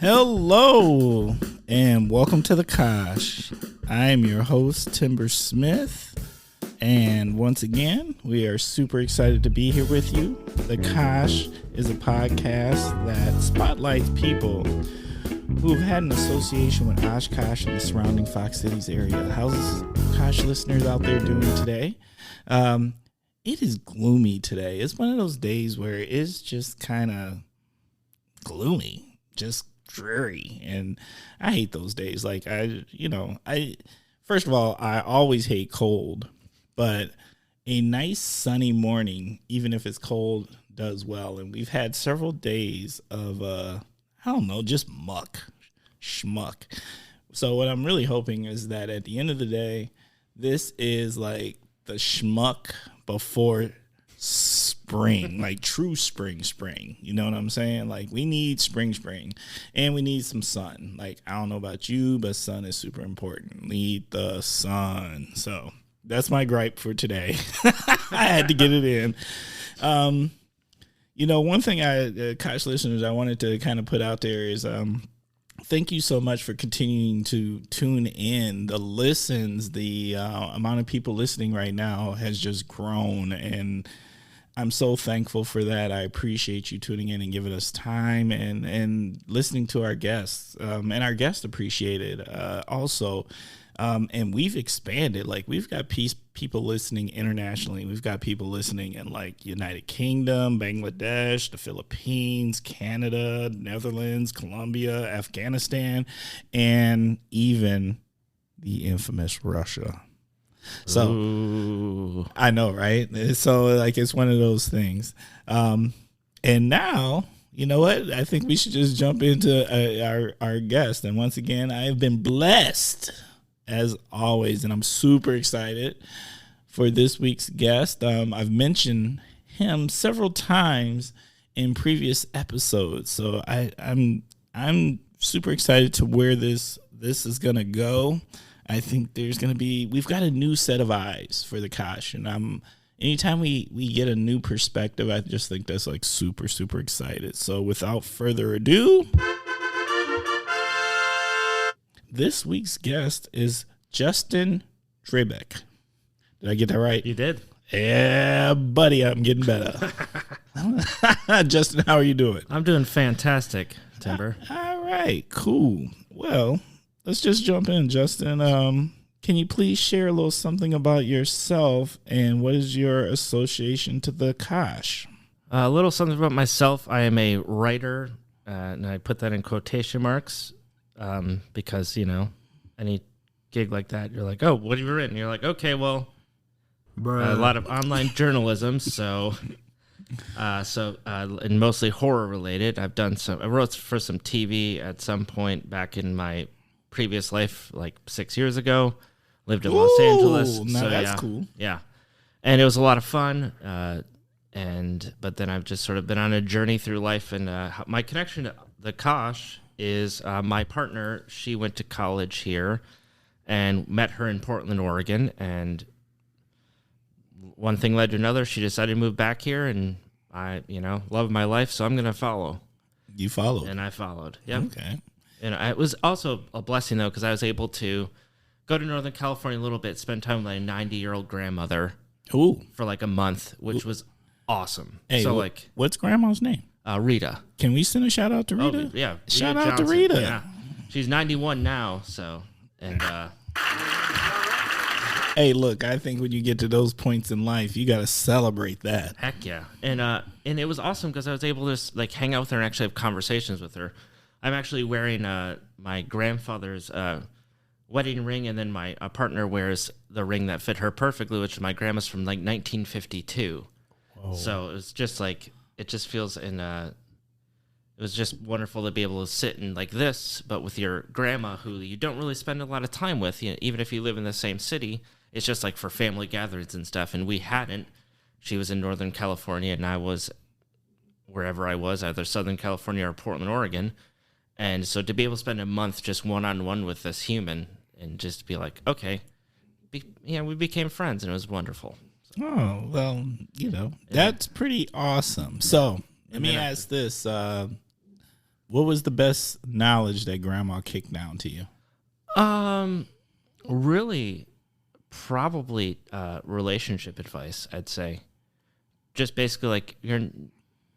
Hello, and welcome to the Kosh. I am your host, Timber Smith, and once again, we are super excited to be here with you. The Kosh is a podcast that spotlights people who've had an association with Oshkosh and the surrounding Fox Cities area. How's Kosh listeners out there doing today? It is gloomy today. It's one of those days where it's just kind of gloomy, just dreary, and I hate those days. Like first of all, I always hate cold, but a nice sunny morning, even if it's cold, does well. And we've had several days of just schmuck. So what I'm really hoping is that at the end of the day, this is like the schmuck before spring, like true spring. You know what I'm saying? Like, we need spring, and we need some sun. Like, I don't know about you, but sun is super important. Need the sun. So that's my gripe for today. I had to get it in. One thing Kosh listeners, I wanted to kind of put out there is thank you so much for continuing to tune in. The listens, the amount of people listening right now has just grown, and I'm so thankful for that. I appreciate you tuning in and giving us time and listening to our guests, and our guests appreciate it also. And we've expanded. Like, we've got people listening internationally. We've got people listening in like United Kingdom, Bangladesh, the Philippines, Canada, Netherlands, Colombia, Afghanistan, and even the infamous Russia. So ooh. I know, right? So like, it's one of those things. And now, you know what? I think we should just jump into our guest. And once again, I have been blessed as always, and I'm super excited for this week's guest. I've mentioned him several times in previous episodes, so I'm super excited to where this is gonna go. I think we've got a new set of eyes for the Kosh, and anytime we get a new perspective, I just think that's like super, super excited. So without further ado, this week's guest is Justin Drabek. Did I get that right? You did. Yeah, buddy, I'm getting better. Justin, how are you doing? I'm doing fantastic, Timber. All right, cool. Well, let's just jump in, Justin. Can you please share a little something about yourself, and what is your association to the Kosh? A little something about myself. I am a writer, and I put that in quotation marks because, any gig like that, you're like, oh, what have you written? You're like, okay, well, a lot of online journalism, so and mostly horror related. I wrote for some TV at some point back in my previous life, like 6 years ago. Lived in Los Angeles. Now so that's cool. Yeah. And it was a lot of fun. But then I've just sort of been on a journey through life, and my connection to the Kosh is my partner. She went to college here and met her in Portland, Oregon, and one thing led to another. She decided to move back here, and I, love my life, so I'm going to follow. You followed. And I followed. Yep. Okay. And it was also a blessing, though, because I was able to go to Northern California a little bit, spend time with my 90-year-old grandmother. Ooh. For like a month, which was awesome. Hey, so what's grandma's name? Rita. Can we send a shout out to Rita? Oh, yeah. Shout out to Rita. Yeah. She's 91 now, so, and hey, look, I think when you get to those points in life, you got to celebrate that. Heck yeah. And it was awesome because I was able to like hang out with her and actually have conversations with her. I'm actually wearing my grandfather's wedding ring, and then my partner wears the ring that fit her perfectly, which my grandma's from like 1952. Whoa. So it was just like, it just feels it was just wonderful to be able to sit in like this, but with your grandma who you don't really spend a lot of time with, even if you live in the same city. It's just like for family gatherings and stuff, and we hadn't. She was in Northern California, and I was wherever I was, either Southern California or Portland, Oregon. And so to be able to spend a month just one-on-one with this human and just be like, okay, we became friends, and it was wonderful. So, oh, well, that's pretty awesome. So let me ask this. what was the best knowledge that grandma kicked down to you? Really, probably relationship advice, I'd say. Just basically, like, you're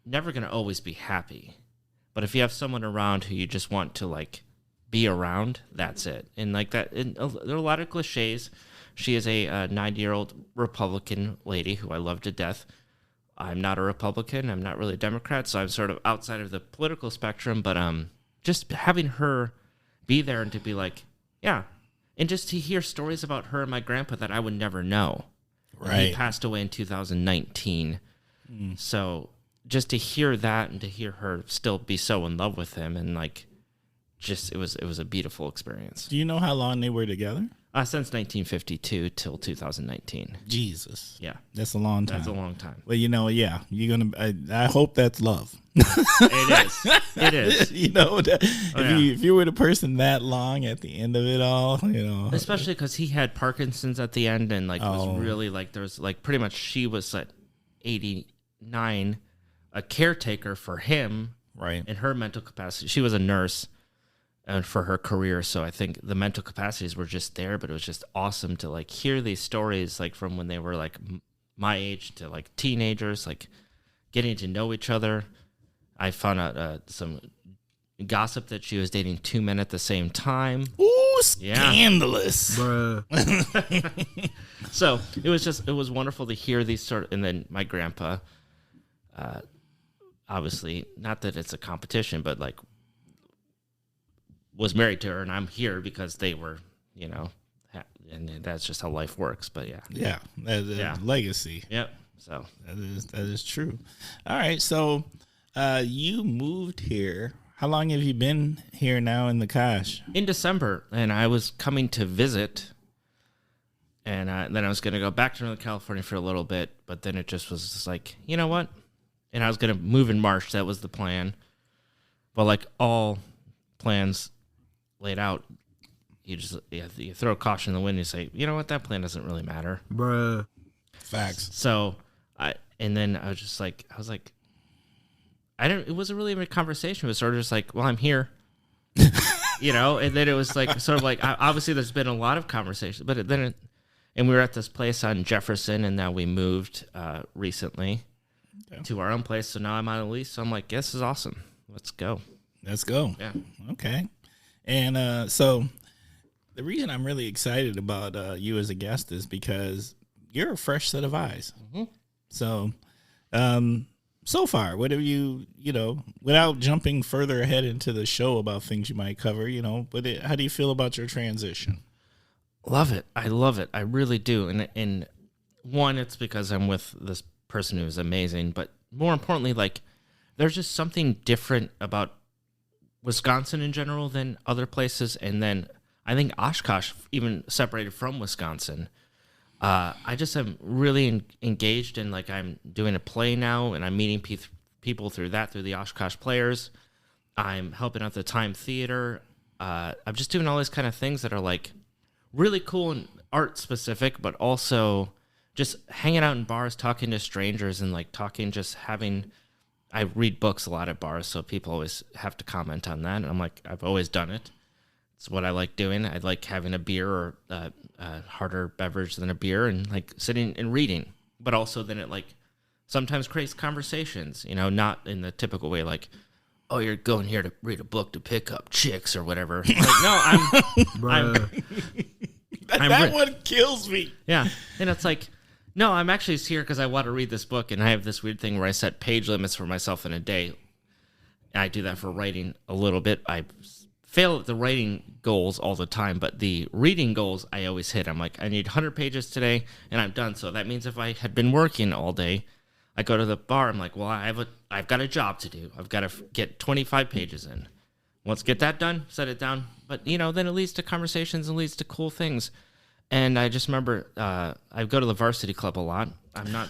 never going to always be happy. But if you have someone around who you just want to, like, be around, that's it. And, like, that, and there are a lot of cliches. She is a 90-year-old Republican lady who I love to death. I'm not a Republican. I'm not really a Democrat, so I'm sort of outside of the political spectrum. But just having her be there and to be like, yeah. And just to hear stories about her and my grandpa that I would never know. Right. He passed away in 2019. So just to hear that and to hear her still be so in love with him and like, just it was a beautiful experience. Do you know how long they were together? Since 1952 till 2019. Jesus. Yeah. That's a long time. That's a long time. Well, yeah, you're going to, I hope that's love. It is. It is. If you were the person that long at the end of it all, Especially because he had Parkinson's at the end and like was really like, there's like pretty much she was at 89, a caretaker for him. Right. In her mental capacity. She was a nurse. And for her career, so I think the mental capacities were just there, but it was just awesome to like hear these stories like from when they were like my age to like teenagers, like getting to know each other. I found out some gossip that she was dating 2 men at the same time. Ooh, scandalous. Yeah. Bruh. So it was wonderful to hear these and then my grandpa, obviously, not that it's a competition, but like was married to her, and I'm here because they were, and that's just how life works. But yeah, legacy. Yep. So that is true. All right, so you moved here. How long have you been here now in the Kosh? In December, and I was coming to visit, and then I was going to go back to Northern California for a little bit, but then it just was just like, you know what? And I was going to move in March. That was the plan. But like all plans laid out, you throw caution in the wind and you say, you know what, that plan doesn't really matter. Bruh. Facts. So I was like, it wasn't really a conversation. It was sort of just like, well, I'm here, and then it was like, sort of like, obviously there's been a lot of conversations, but and we were at this place on Jefferson, and now we moved recently to our own place. So now I'm on a lease. So I'm like, this is awesome. Let's go. Yeah. Okay. And so the reason I'm really excited about you as a guest is because you're a fresh set of eyes. Mm-hmm. So, so far, what have you, without jumping further ahead into the show about things you might cover, how do you feel about your transition? Love it. I love it. I really do. And one, it's because I'm with this person who is amazing, but more importantly, like, there's just something different about Wisconsin in general than other places, and then I think Oshkosh even separated from Wisconsin. I just am really engaged in, like, I'm doing a play now, and I'm meeting people through the Oshkosh Players. I'm helping out the Time Theater. I'm just doing all these kind of things that are like really cool and art specific, but also just hanging out in bars, talking to strangers, and like I read books a lot at bars, so people always have to comment on that. And I'm like, I've always done it. It's what I like doing. I like having a beer or a harder beverage than a beer and like sitting and reading. But also then it like sometimes creates conversations, not in the typical way like, oh, you're going here to read a book to pick up chicks or whatever. Like, no, that one kills me. Yeah. And it's like, no, I'm actually here because I want to read this book, and I have this weird thing where I set page limits for myself in a day. I do that for writing a little bit. I fail at the writing goals all the time, but the reading goals I always hit. I'm like, I need 100 pages today, and I'm done. So that means if I had been working all day, I go to the bar. I'm like, well, I've got a job to do. I've got to get 25 pages in. Once I get that done, set it down. But then it leads to conversations and leads to cool things. And I just remember I go to the Varsity Club a lot. I'm not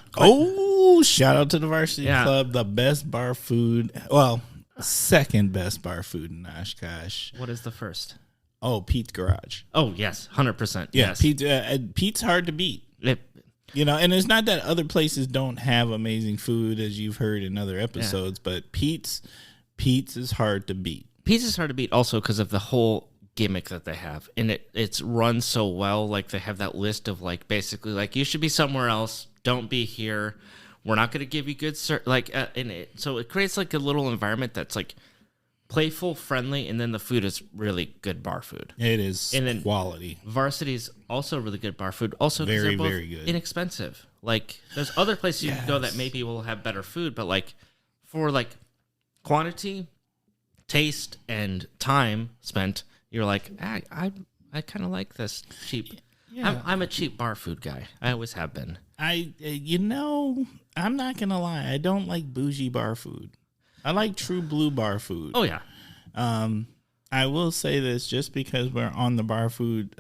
shout out to the Varsity Club, the best bar food. Well, second best bar food in Oshkosh. What is the first? Oh, Pete's Garage. Oh, yes, 100%. Yeah, yes. Pete's hard to beat. And it's not that other places don't have amazing food, as you've heard in other episodes, but Pete's Pizza's hard to beat. Pizza's hard to beat also because of the whole gimmick that they have, and it's run so well. Like they have that list of like basically like you should be somewhere else, don't be here. We're not going to give you good so it creates like a little environment that's like playful, friendly, and then the food is really good bar food. It is, and then quality. Varsity's also really good bar food. Also, very, very good. Inexpensive. Like there's other places you can go that maybe will have better food, but like for like quantity, taste, and time spent, you're like, I kind of like this cheap. Yeah. I'm a cheap bar food guy. I always have been. I'm not gonna lie. I don't like bougie bar food. I like true blue bar food. Oh yeah. I will say this just because we're on the bar food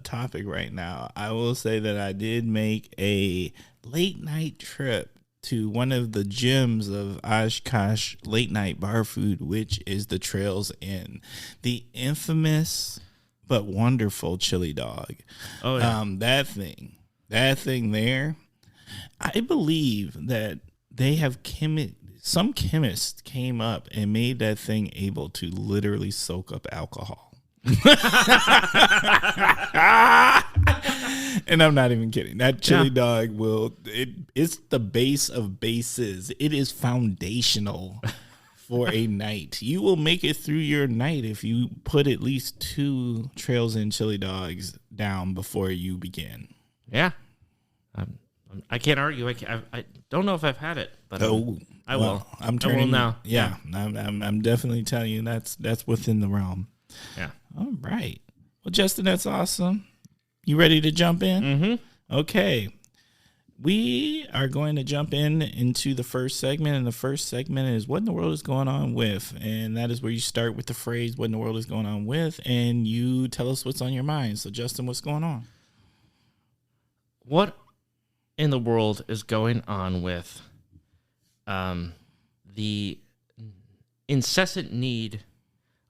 topic right now. I will say that I did make a late night trip to one of the gems of Oshkosh late night bar food, which is the Trails Inn, the infamous but wonderful chili dog. Oh yeah. That thing there. I believe that they have some chemist came up and made that thing able to literally soak up alcohol. And I'm not even kidding. That chili dog it's the base of bases. It is foundational for a night. You will make it through your night if you put at least 2 Trails Inn chili dogs down before you begin. Yeah. I can't argue. I don't know if I've had it, but I will. I'm turning I will now. Yeah, I'm definitely telling you that's within the realm. Yeah. All right. Well, Justin, that's awesome. You ready to jump in? Mm-hmm. Okay. We are going to jump into the first segment, and the first segment is what in the world is going on with, and that is where you start with the phrase "what in the world is going on with," and you tell us what's on your mind. So, Justin, what's going on? What in the world is going on with the incessant need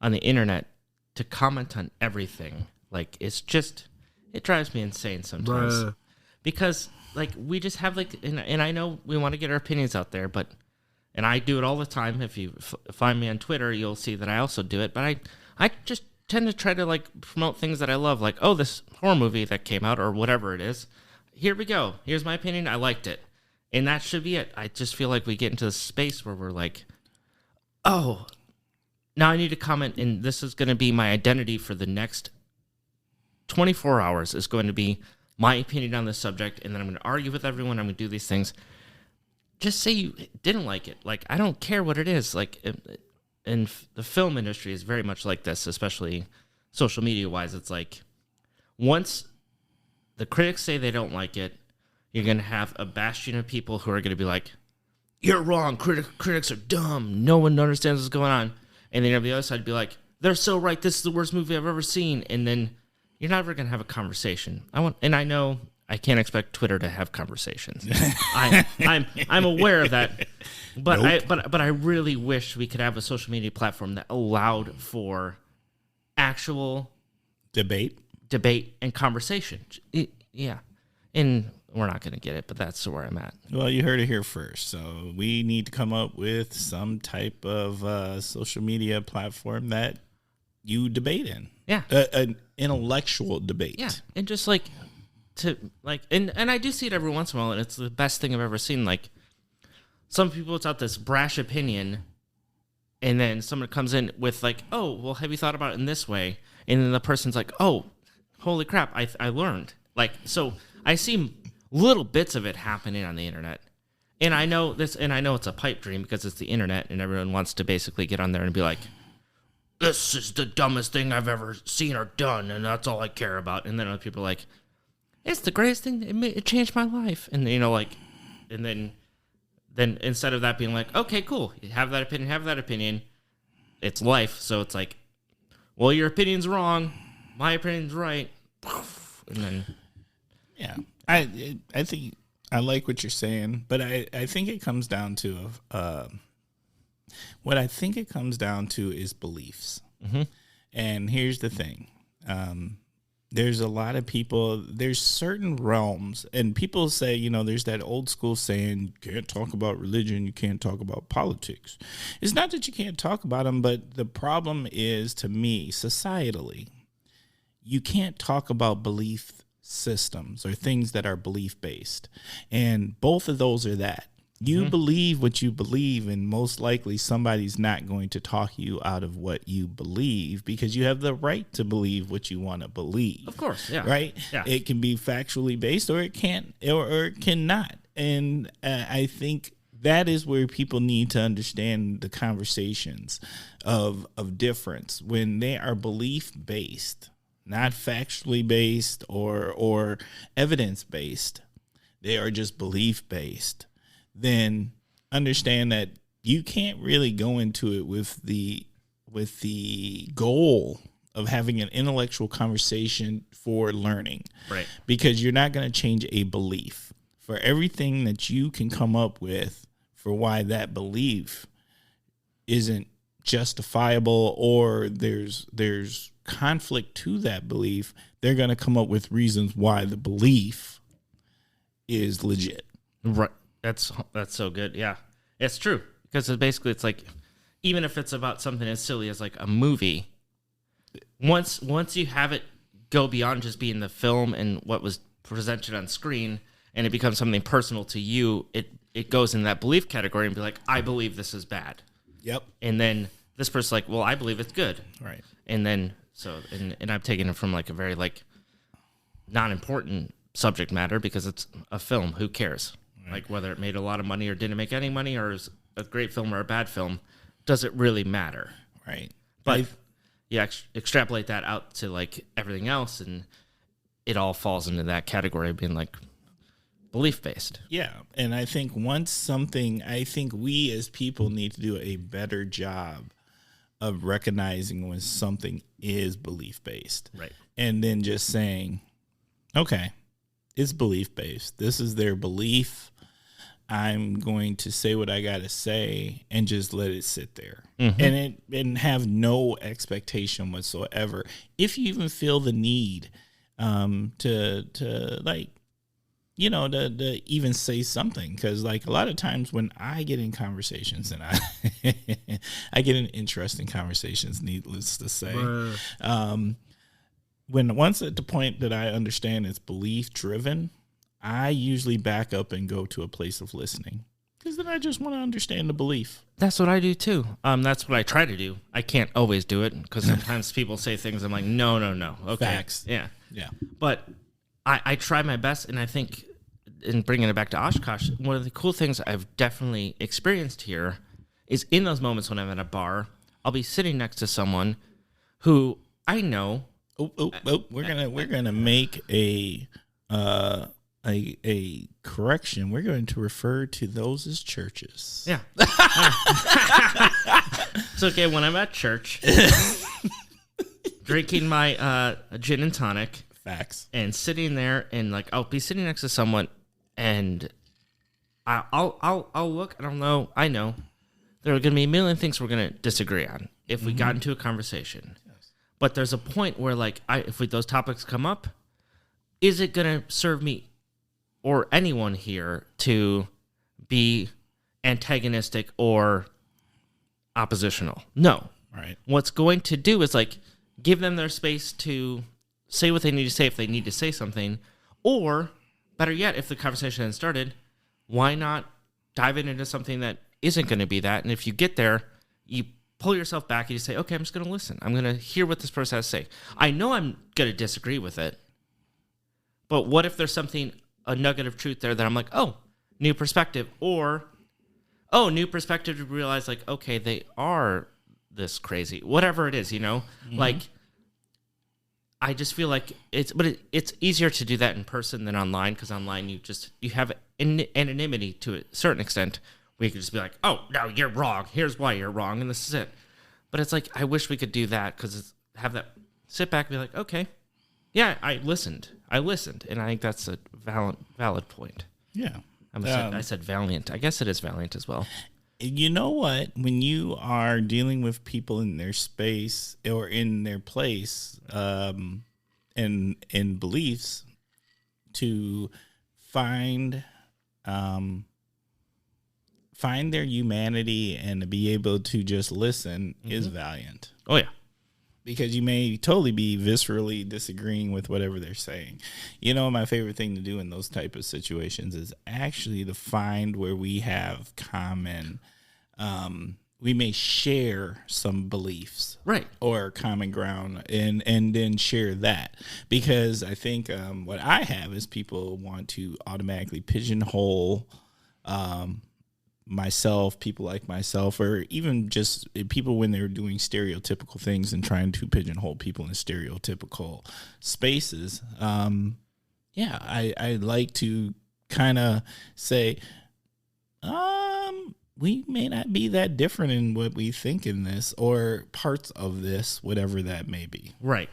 on the internet to comment on everything? Like, it drives me insane sometimes. Bruh. Because like we just have like, and I know we want to get our opinions out there, and I do it all the time. If you find me on Twitter, you'll see that I also do it, but I just tend to try to like promote things that I love, like, oh, this horror movie that came out or whatever it is. Here we go. Here's my opinion. I liked it. And that should be it. I just feel like we get into this space where we're like, oh, now I need to comment, and this is going to be my identity for the next 24 hours is going to be my opinion on this subject, and then I'm going to argue with everyone. I'm going to do these things. Just say you didn't like it. Like, I don't care what it is. Like, in the film industry is very much like this, especially social media-wise. It's like, once the critics say they don't like it, you're going to have a bastion of people who are going to be like, you're wrong. Critics are dumb. No one understands what's going on. And then on the other side be like, they're so right. This is the worst movie I've ever seen. And then you're never going to have a conversation. I know I can't expect Twitter to have conversations. I'm aware of that. But Nope. but I really wish we could have a social media platform that allowed for actual Debate. and conversation. Yeah. And we're not going to get it, but that's where I'm at. Well, you heard it here first. So we need to come up with some type of social media platform that you debate in. Yeah. An intellectual debate. Yeah. And just like and I do see it every once in a while, and it's the best thing I've ever seen. Like, some people put out this brash opinion, and then someone comes in with like, oh, well, have you thought about it in this way? And then the person's like, oh, holy crap, I learned. Like, so I see little bits of it happening on the internet. And I know this, and I know it's a pipe dream because it's the internet, and everyone wants to basically get on there and be like, this is the dumbest thing I've ever seen or done, and that's all I care about. And then other people are like, it's the greatest thing. It changed my life. And, and then instead of that being like, okay, cool, you have that opinion, it's life. So it's like, well, your opinion's wrong, my opinion's right. And then, yeah, I think I like what you're saying, but I think it comes down to what I think it comes down to is beliefs. Mm-hmm. And here's the thing. there's a lot of people, there's certain realms, and people say, there's that old school saying, you can't talk about religion, you can't talk about politics. It's not that you can't talk about them, but the problem is, to me, societally, you can't talk about belief systems or things that are belief based. And both of those are that. You believe what you believe, and most likely somebody's not going to talk you out of what you believe, because you have the right to believe what you want to believe. Of course, yeah. Right? Yeah. It can be factually based, or it can't, or it cannot. And I think that is where people need to understand the conversations of difference when they are belief based, not factually based or evidence based. They are just belief based. Then understand that you can't really go into it with the goal of having an intellectual conversation for learning. Right. Because you're not going to change a belief. For everything that you can come up with for why that belief isn't justifiable, or there's conflict to that belief, they're going to come up with reasons why the belief is legit. Right. That's so good. Yeah, it's true, because it's like, even if it's about something as silly as like a movie, once you have it go beyond just being the film and what was presented on screen, and it becomes something personal to you, it goes in that belief category and be like, I believe this is bad. Yep. And then this person's like, well, I believe it's good. Right. And then and I'm taking it from like a very like non-important subject matter, because it's a film. Who cares? Like whether it made a lot of money or didn't make any money, or is a great film or a bad film, does it really matter? Right. But extrapolate that out to like everything else, and it all falls into that category of being like belief based. Yeah. And I think I think we as people need to do a better job of recognizing when something is belief based. Right. And then just saying, okay, it's belief based. This is their belief. I'm going to say what I got to say and just let it sit there, and have no expectation whatsoever. If you even feel the need to like, to even say something, because like a lot of times when I get in conversations, and I get in interesting conversations, needless to say, when once at the point that I understand it's belief driven, I usually back up and go to a place of listening, because then I just want to understand the belief. That's what I do too. That's what I try to do. I can't always do it, because sometimes people say things I'm like, no. Okay. Facts. Yeah. Yeah. But I try my best, and I think in bringing it back to Oshkosh, one of the cool things I've definitely experienced here is in those moments when I'm at a bar, I'll be sitting next to someone who I know. We're gonna make a correction. We're going to refer to those as churches. Yeah. It's okay when I'm at church, drinking my gin and tonic. Facts. And sitting there, and like I'll be sitting next to someone, and I'll look, and I know there are going to be a million things we're going to disagree on if we got into a conversation. Yes. But there's a point where like if those topics come up, is it going to serve me or anyone here to be antagonistic or oppositional? No. Right. What's going to do is like give them their space to say what they need to say if they need to say something, or better yet, if the conversation hasn't started, why not dive into something that isn't going to be that? And if you get there, you pull yourself back and you say, okay, I'm just going to listen. I'm going to hear what this person has to say. I know I'm going to disagree with it, but what if there's a nugget of truth there that I'm like, oh, new perspective, or, oh, new perspective to realize like, okay, they are this crazy, whatever it is, like, I just feel like it's easier to do that in person than online, because online you have anonymity to a certain extent, where you can just be like, oh, no, you're wrong. Here's why you're wrong, and this is it. But it's like, I wish we could do that, because have that sit back and be like, okay, yeah, I listened, and I think that's a valid point. Yeah, I said valiant. I guess it is valiant as well. You know what? When you are dealing with people in their space or in their place, and and beliefs to find their humanity and to be able to just listen is valiant. Oh yeah. Because you may totally be viscerally disagreeing with whatever they're saying. You know, my favorite thing to do in those type of situations is actually to find where we have common, we may share some beliefs, right, or common ground, and then share that. Because I think what I have is people want to automatically pigeonhole myself, people like myself, or even just people when they're doing stereotypical things and trying to pigeonhole people in stereotypical spaces. I like to kind of say, we may not be that different in what we think in this or parts of this, whatever that may be. Right.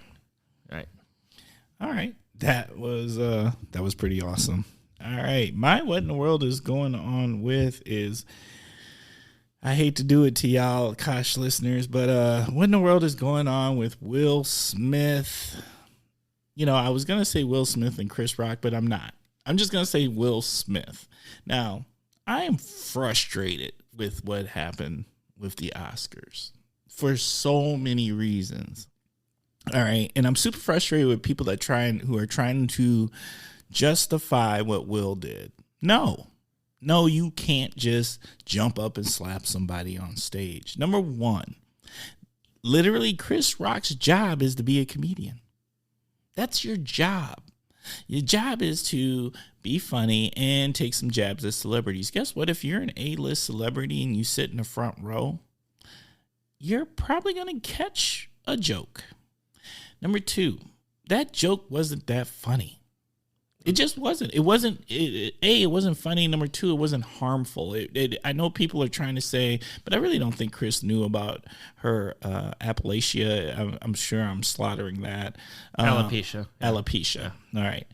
All right. That was pretty awesome. All right. My what in the world is going on with is, I hate to do it to y'all, Kosh listeners, but what in the world is going on with Will Smith? You know, I was going to say Will Smith and Chris Rock, but I'm not. I'm just going to say Will Smith. Now, I am frustrated with what happened with the Oscars for so many reasons. All right. And I'm super frustrated with people who are trying to justify what Will did. No, you can't just jump up and slap somebody on stage. Number one, literally Chris Rock's job is to be a comedian. That's your job. Your job is to be funny and take some jabs at celebrities. Guess what? If you're an A-list celebrity and you sit in the front row, you're probably going to catch a joke. Number two, that joke wasn't that funny. It just wasn't. It wasn't funny. Number two, it wasn't harmful. I know people are trying to say, but I really don't think Chris knew about her Appalachia. I'm sure I'm slaughtering that. Alopecia. Alopecia. Yeah. All right.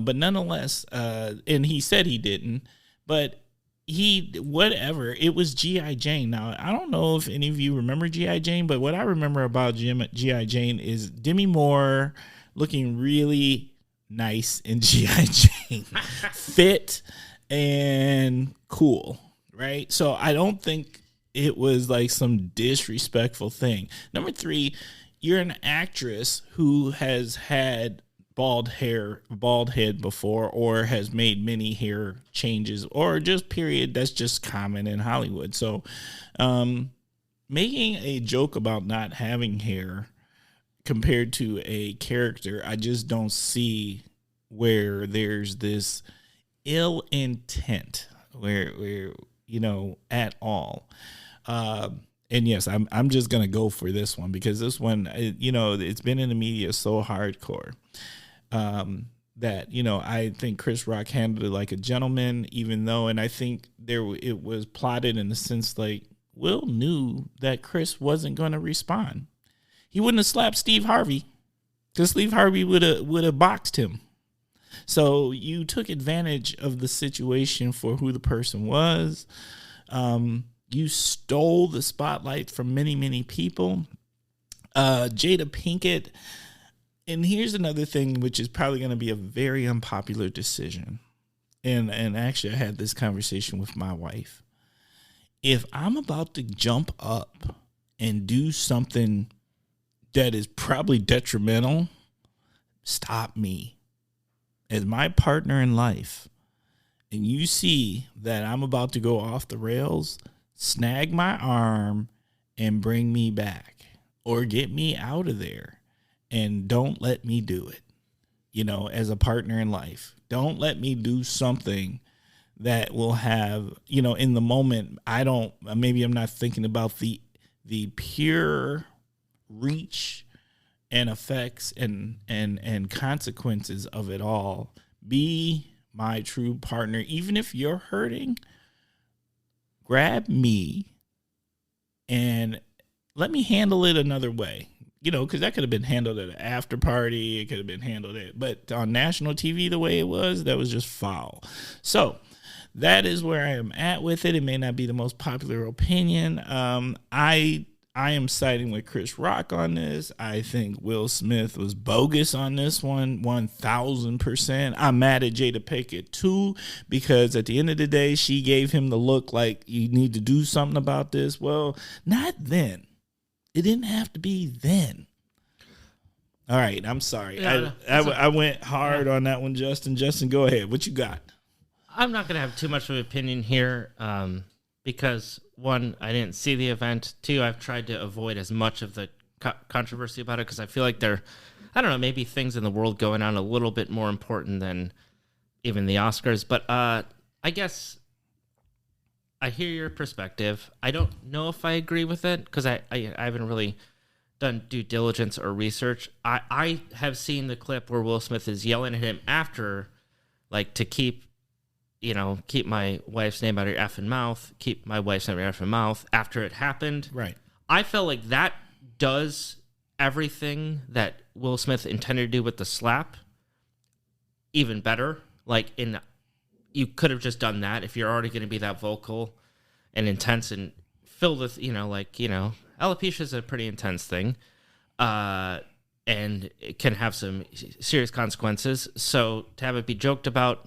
But nonetheless, and he said he didn't, but whatever. It was G.I. Jane. Now, I don't know if any of you remember G.I. Jane, but what I remember about G.I. Jane is Demi Moore looking really nice in G.I. Jane. Fit and cool, right? So I don't think it was like some disrespectful thing. Number three, you're an actress who has had bald head before, or has made many hair changes, or just period. That's just common in Hollywood. So making a joke about not having hair compared to a character, I just don't see where there's this ill intent where you know, at all. And yes, I'm just gonna go for this one because this one, you know, it's been in the media so hardcore that, you know, I think Chris Rock handled it like a gentleman, even though, and I think it was plotted in the sense like Will knew that Chris wasn't going to respond. He wouldn't have slapped Steve Harvey because Steve Harvey would have boxed him. So you took advantage of the situation for who the person was. You stole the spotlight from many, many people. Jada Pinkett. And here's another thing, which is probably going to be a very unpopular decision. And actually, I had this conversation with my wife. If I'm about to jump up and do something that is probably detrimental, stop me. As my partner in life, and you see that I'm about to go off the rails, snag my arm and bring me back or get me out of there. And don't let me do it, you know, as a partner in life. Don't let me do something that will have, you know, in the moment, maybe I'm not thinking about the pure reach and effects and consequences of it all. Be my true partner. Even if you're hurting, grab me and let me handle it another way. You know, because that could have been handled at an after party. It could have been handled but on national TV, the way it was, that was just foul. So that is where I am at with it. It may not be the most popular opinion. I'm I am siding with Chris Rock on this. I think Will Smith was bogus on this one, 1,000%. I'm mad at Jada Pinkett too, because at the end of the day, she gave him the look like you need to do something about this. Well, not then. It didn't have to be then. All right, I'm sorry. Yeah, I went hard on that one, Justin. Justin, go ahead. What you got? I'm not going to have too much of an opinion here because, one, I didn't see the event. Two, I've tried to avoid as much of the controversy about it because I feel like I don't know, maybe things in the world going on a little bit more important than even the Oscars. But I guess I hear your perspective. I don't know if I agree with it because I haven't really done due diligence or research. I have seen the clip where Will Smith is yelling at him after, like, to keep my wife's name out of your effing mouth, keep my wife's name out of your effing mouth after it happened. Right. I felt like that does everything that Will Smith intended to do with the slap even better. Like, you could have just done that if you're already going to be that vocal and intense and filled with, alopecia is a pretty intense thing. And it can have some serious consequences. So to have it be joked about,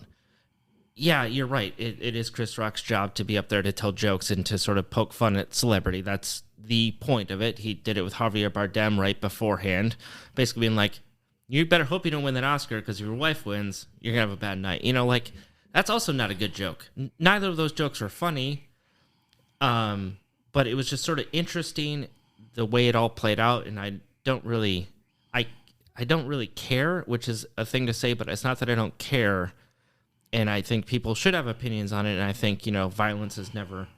yeah, you're right. It is Chris Rock's job to be up there to tell jokes and to sort of poke fun at celebrity. That's the point of it. He did it with Javier Bardem right beforehand, basically being like, you better hope you don't win that Oscar because if your wife wins, you're going to have a bad night. That's also not a good joke. Neither of those jokes were funny, but it was just sort of interesting the way it all played out, and I don't really care, which is a thing to say, but it's not that I don't care. And I think people should have opinions on it. And I think, violence is never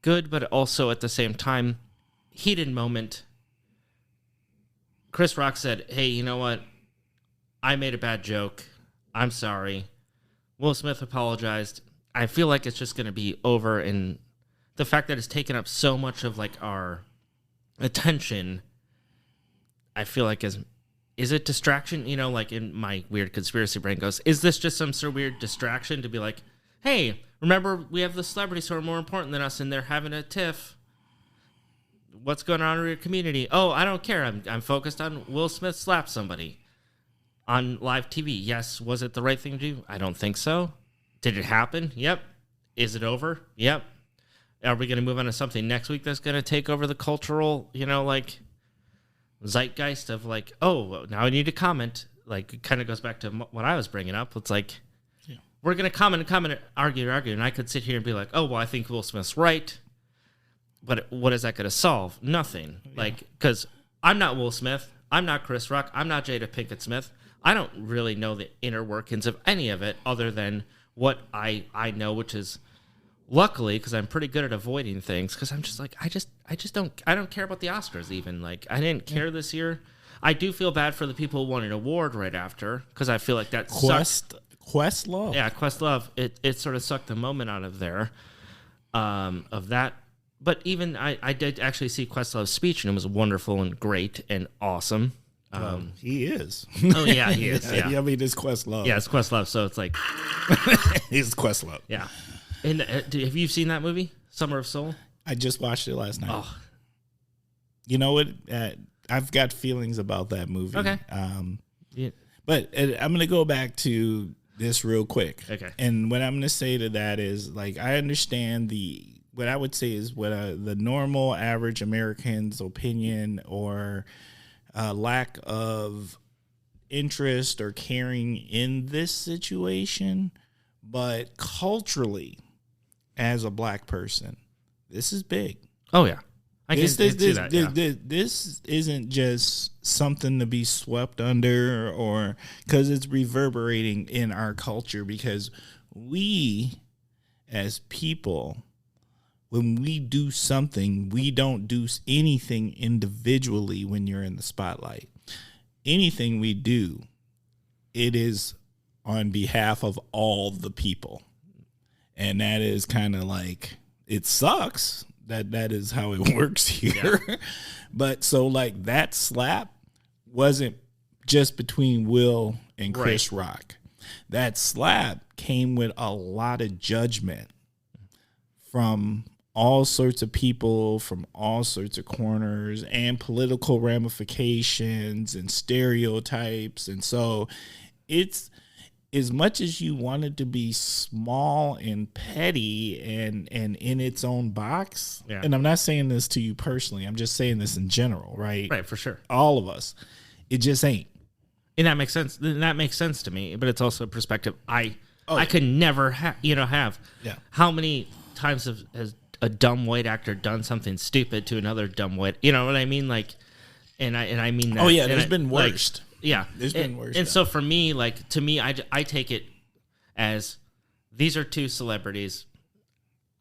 good. But also at the same time, heated moment. Chris Rock said, hey, you know what? I made a bad joke. I'm sorry. Will Smith apologized. I feel like it's just going to be over. And the fact that it's taken up so much of our attention, I feel like is it distraction? In my weird conspiracy brain goes, is this just some sort of weird distraction to be like, hey, remember we have the celebrities who are more important than us and they're having a tiff. What's going on in your community? Oh, I don't care. I'm focused on Will Smith slapped somebody on live TV. Yes. Was it the right thing to do? I don't think so. Did it happen? Yep. Is it over? Yep. Are we going to move on to something next week that's going to take over the cultural, zeitgeist of oh, now I need to comment. It kind of goes back to what I was bringing up. It's we're going to comment, argue. And I could sit here and be like, oh, well, I think Will Smith's right. But what is that going to solve? Nothing. Yeah. Because I'm not Will Smith. I'm not Chris Rock. I'm not Jada Pinkett Smith. I don't really know the inner workings of any of it other than what I know, which is luckily, because I'm pretty good at avoiding things, because I'm just I don't care about the Oscars even. I didn't care this year. I do feel bad for the people who won an award right after, because I feel like that Questlove. Yeah, Questlove. It sort of sucked the moment out of there, of that. But even I did actually see Questlove's speech, and it was wonderful and great and awesome. He is. Oh yeah, he is. Yeah. I mean, it's Questlove. Yeah, it's Questlove. So it's like he's Questlove. Yeah. And have you seen that movie, Summer of Soul? I just watched it last night. Oh. You know what? I've got feelings about that movie. Okay. Yeah. But I'm going to go back to this real quick. Okay. And what I'm going to say to that is, I understand what I would say is what the normal average American's opinion or lack of interest or caring in this situation, but culturally, as a black person, this is big. Oh yeah, This isn't just something to be swept under, or because it's reverberating in our culture. Because we, as people, when we do something, we don't do anything individually when you're in the spotlight. Anything we do, it is on behalf of all the people. And that is kind of it sucks that is how it works here. Yeah. But so that slap wasn't just between Will and Chris Rock. That slap came with a lot of judgment from all sorts of people from all sorts of corners and political ramifications and stereotypes. And so it's, as much as you want it to be small and petty and in its own box, and I'm not saying this to you personally, I'm just saying this in general, right? Right, for sure. All of us. It just ain't. And that makes sense. That makes sense to me, but it's also a perspective I could never have. Yeah. How many times has a dumb white actor done something stupid to another dumb white? You know what I mean? Like, and I mean that. Oh yeah, there's been worse. Yeah, there's been worse. And so for me, like, to me, I take it as these are two celebrities.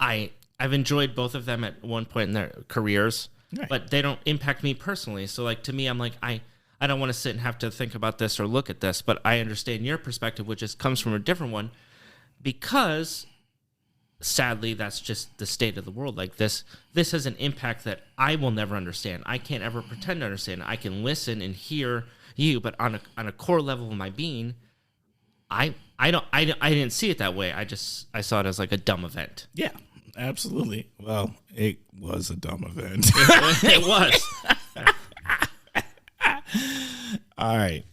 I've enjoyed both of them at one point in their careers, right, but they don't impact me personally. So like, to me, I'm like, I don't want to sit and have to think about this or look at this, but I understand your perspective, which comes from a different one, because sadly, that's just the state of the world. Like this has an impact that I will never understand. I can't ever pretend to understand. I can listen and hear you, but on a core level of my being, I didn't see it that way. I saw it as like a dumb event. Yeah, absolutely. Well, it was a dumb event. It was. All right.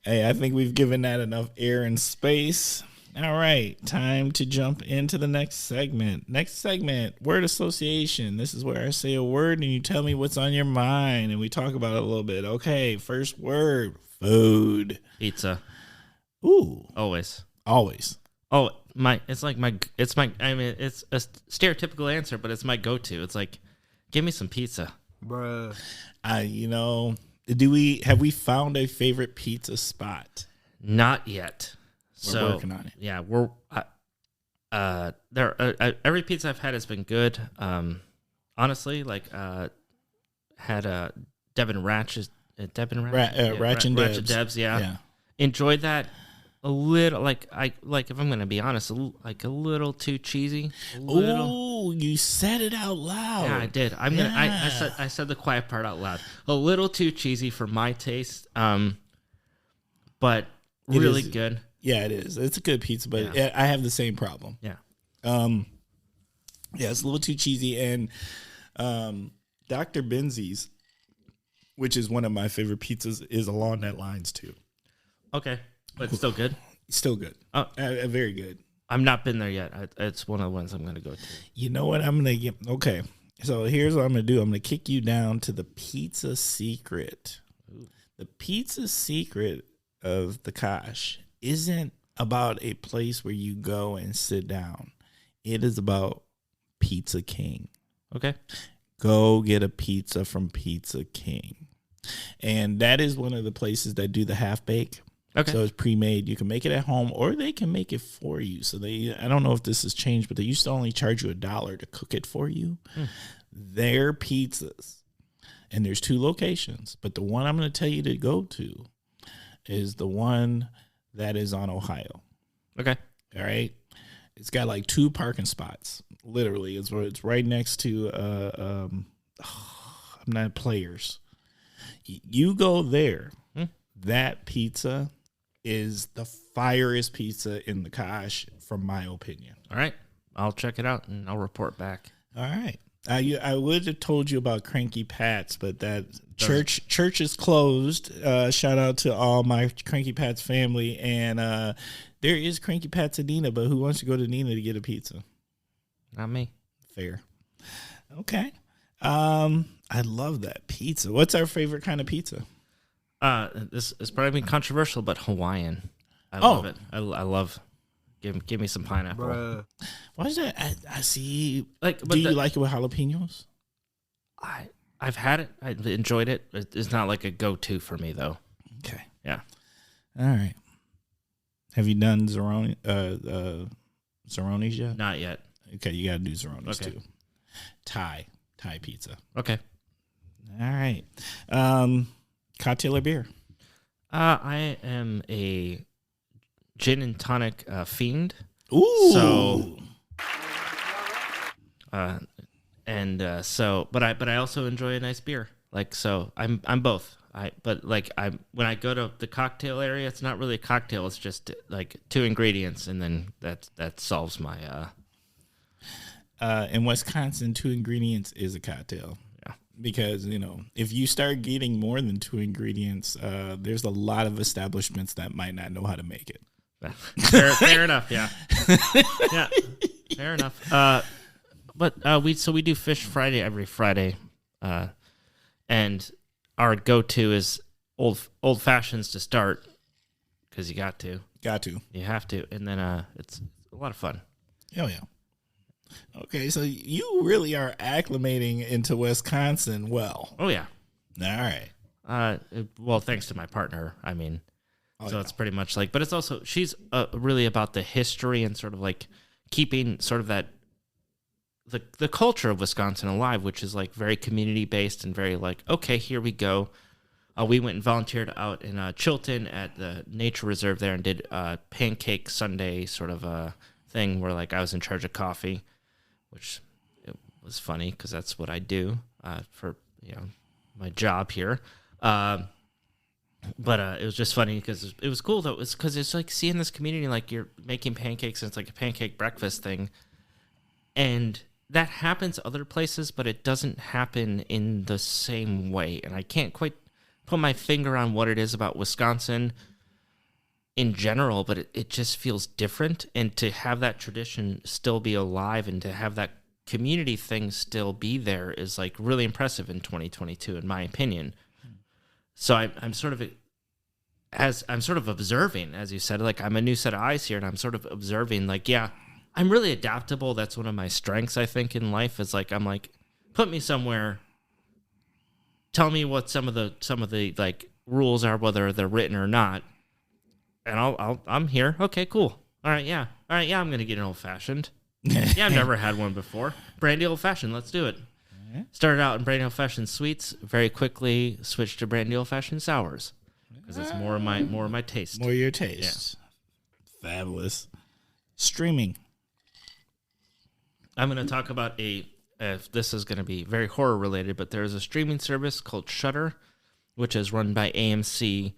Hey, I think we've given that enough air and space. All right, time to jump into the next segment. Next segment, word association. This is where I say a word and you tell me what's on your mind and we talk about it a little bit. Okay, first word, food. Pizza. Ooh. Always. Always. Oh, it's a stereotypical answer, but it's my go-to. It's like, give me some pizza. Bruh. Have we found a favorite pizza spot? Not yet. We're working on it. Yeah, we're every pizza I've had has been good. Honestly, like had Devin Ratch and Debs. Yeah. Enjoyed that a little. Like if I'm gonna be honest, a little too cheesy. Oh, you said it out loud. Yeah, I did. I said the quiet part out loud. A little too cheesy for my taste. But really good. Yeah, it is. It's a good pizza, but I have the same problem. Yeah. It's a little too cheesy. And Dr. Benzi's, which is one of my favorite pizzas, is along that lines too. Okay. But it's still good? Still good. Oh, very good. I've not been there yet. It's one of the ones I'm going to go to. You know what? I'm going to get... Okay. So here's what I'm going to do. I'm going to kick you down to the pizza secret. Ooh. The pizza secret of the Kosh isn't about a place where you go and sit down. It is about Pizza King. Okay. Go get a pizza from Pizza King. And that is one of the places that do the half bake. Okay. So it's pre-made. You can make it at home or they can make it for you. So I don't know if this has changed, but they used to only charge you $1 to cook it for you. Their pizzas. And there's 2 locations, but the one I'm going to tell you to go to is the one that is on Ohio. Okay. All right. It's got like 2 parking spots. Literally. It's right next to I'm not Players. You go there. That pizza is the fieriest pizza in the Kosh, from my opinion. All right. I'll check it out and I'll report back. All right. I would have told you about Cranky Pat's, but that church is closed. Shout out to all my Cranky Pat's family. And there is Cranky Pat's at Nina, but who wants to go to Nina to get a pizza? Not me. Fair. Okay. I love that pizza. What's our favorite kind of pizza? This is probably controversial, but Hawaiian. I love it. I love. Give me some pineapple. Bruh. Why is that? I see. Like, do you like it with jalapenos? I've had it. I enjoyed it. It's not like a go-to for me though. Okay. Yeah. All right. Have you done Zeroni's yet? Not yet. Okay, you got to do Zeroni's too. Thai pizza. Okay. All right. Cocktail or beer? I am a gin and tonic fiend. Ooh. So, but I also enjoy a nice beer. Like, so I'm both. When I go to the cocktail area, it's not really a cocktail. It's just like 2 ingredients, and then that solves my. in Wisconsin, 2 ingredients is a cocktail. Yeah. Because, if you start getting more than 2 ingredients, there's a lot of establishments that might not know how to make it. Fair enough. Yeah. Yeah. Fair enough. But we do Fish Friday every Friday, and our go-to is old fashions to start, because you got to, you have to, and then it's a lot of fun. Oh yeah. Okay, so you really are acclimating into Wisconsin well. Oh yeah. All right. Well, thanks to my partner. I mean, yeah. It's pretty much like, but it's also, she's really about the history and sort of like keeping sort of that the culture of Wisconsin alive, which is like very community based and very like, okay, here we go. We went and volunteered out in Chilton at the nature reserve there and did Pancake Sunday sort of a thing where like I was in charge of coffee, which it was funny because that's what I do for my job here. But it was just funny because it was cool though. It's because it's like seeing this community, like you're making pancakes and it's like a pancake breakfast thing, and that happens other places, but it doesn't happen in the same way. And I can't quite put my finger on what it is about Wisconsin in general, but it just feels different. And to have that tradition still be alive and to have that community thing still be there is like really impressive in 2022, in my opinion. So I'm sort of observing, as you said, like I'm a new set of eyes here, and I'm sort of observing, like, yeah, I'm really adaptable. That's one of my strengths, I think, in life. Is like I'm like, put me somewhere, tell me what some of the like rules are, whether they're written or not, and I'm here. Okay, cool. All right, yeah, I'm gonna get an old fashioned. Yeah, I've never had one before. Brandy old fashioned. Let's do it. Started out in brandy old fashioned sweets. Very quickly switched to brandy old fashioned sours because it's more of my taste. More your taste. Yeah. Fabulous. Streaming. I'm going to talk about this is going to be very horror related, but there's a streaming service called Shudder, which is run by AMC.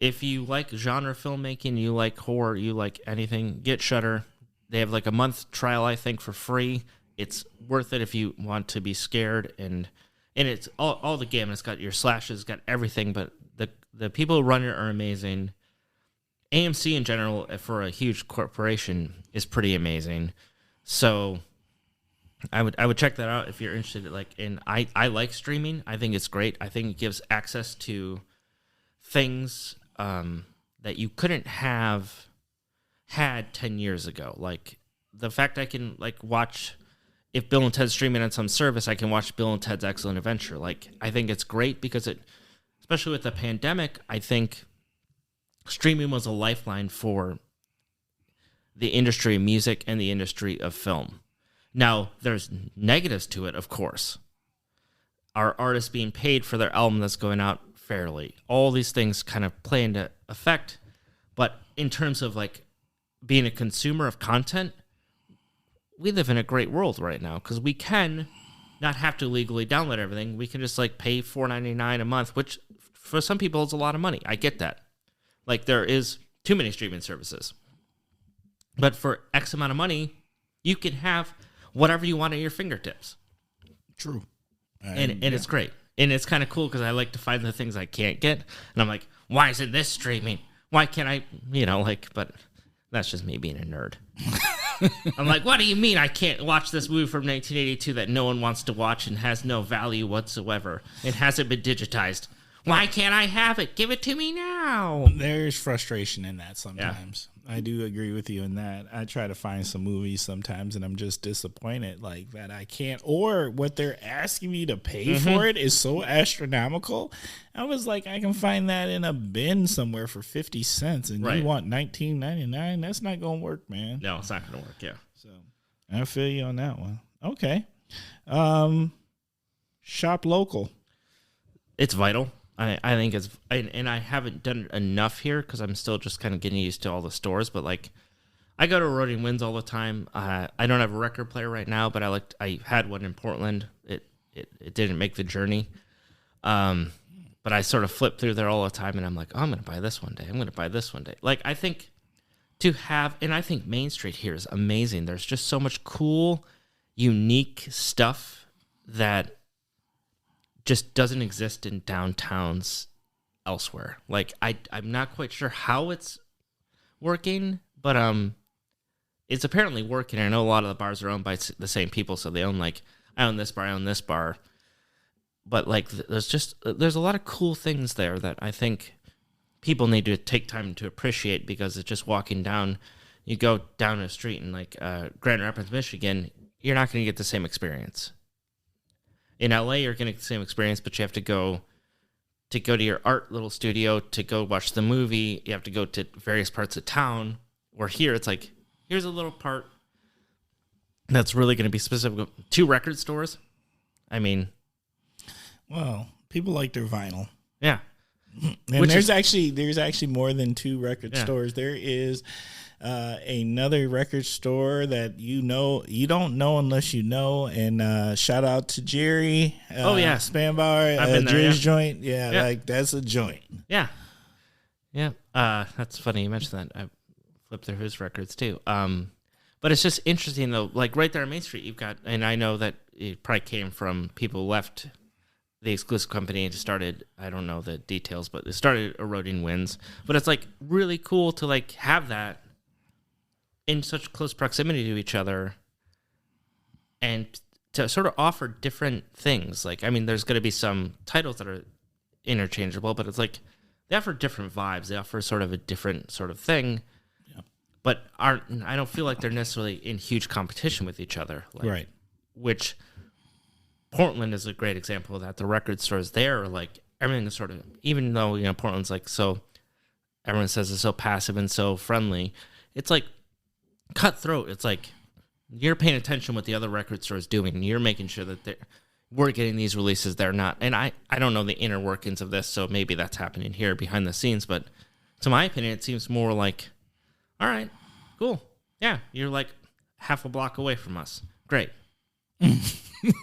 If you like genre filmmaking, you like horror, you like anything, get Shudder. They have like a month trial, I think, for free. It's worth it if you want to be scared, and it's all the gamut. It's got your slashes, got everything, but the people who run it are amazing. AMC in general, for a huge corporation, is pretty amazing. So I would check that out if you're interested. I like streaming. I think it's great. I think it gives access to things that you couldn't have had 10 years ago. Like the fact I can like watch, if Bill and Ted's streaming on some service, I can watch Bill and Ted's Excellent Adventure. Like I think it's great because it, especially with the pandemic, I think streaming was a lifeline for the industry of music and the industry of film. Now, there's negatives to it, of course. Are artists being paid for their album that's going out fairly? All these things kind of play into effect. But in terms of like being a consumer of content, we live in a great world right now because we can not have to legally download everything. We can just like pay $4.99 a month, which for some people is a lot of money. I get that. Like there is too many streaming services. But for X amount of money, you can have whatever you want at your fingertips. True. And it's great. And it's kind of cool because I like to find the things I can't get. And I'm like, why isn't this streaming? Why can't I, but that's just me being a nerd. I'm like, what do you mean I can't watch this movie from 1982 that no one wants to watch and has no value whatsoever? It hasn't been digitized. Why can't I have it? Give it to me now. There's frustration in that sometimes. Yeah. I do agree with you in that. I try to find some movies sometimes and I'm just disappointed like that I can't, or what they're asking me to pay for it is so astronomical. I was like, I can find that in a bin somewhere for 50 cents and you want $19.99. That's not going to work, man. No, it's not going to work. Yeah. So I feel you on that one. Okay. Shop local. It's vital. I think it's, and I haven't done it enough here because I'm still just kind of getting used to all the stores. But like, I go to Roaring Winds all the time. I don't have a record player right now, but I had one in Portland. It didn't make the journey. But I sort of flip through there all the time, and I'm like, oh, I'm gonna buy this one day. I'm gonna buy this one day. Like I think to have, and I think Main Street here is amazing. There's just so much cool unique stuff that just doesn't exist in downtowns elsewhere. Like I'm not quite sure how it's working, but it's apparently working. I know a lot of the bars are owned by the same people, so they own like I own this bar, but like there's a lot of cool things there that I think people need to take time to appreciate, because it's just walking down. You go down a street in like Grand Rapids, Michigan, you're not going to get the same experience. In LA, you're going to get the same experience, but you have to go to your art little studio to go watch the movie. You have to go to various parts of town. Where here, it's like, here's a little part that's really going to be specific to record stores. I mean, well, people like their vinyl. Yeah. And there's actually more than 2 record stores. There is another record store that you don't know unless you know. And shout out to Jerry. Spanbauer. I've been there, Jerry's joint. Yeah, like that's a joint. Yeah. Yeah. That's funny you mentioned that. I flipped through his records too. But it's just interesting though. Like right there on Main Street, you've got, and I know that it probably came from people who left the exclusive company and started, I don't know the details, but it started eroding wins. But it's like really cool to like have that in such close proximity to each other and to sort of offer different things. Like, I mean, there's going to be some titles that are interchangeable, but it's like they offer different vibes. They offer sort of a different sort of thing, but I don't feel like they're necessarily in huge competition with each other. Like, right. Which Portland is a great example of that. The record stores there are like, everything is sort of, even though, you know, Portland's like so, everyone says it's so passive and so friendly, it's like cutthroat. It's like you're paying attention what the other record store is doing, and you're making sure that we're getting these releases. They're not. And I don't know the inner workings of this, so maybe that's happening here behind the scenes. But to my opinion, it seems more like, all right, cool. Yeah, you're like half a block away from us. Great.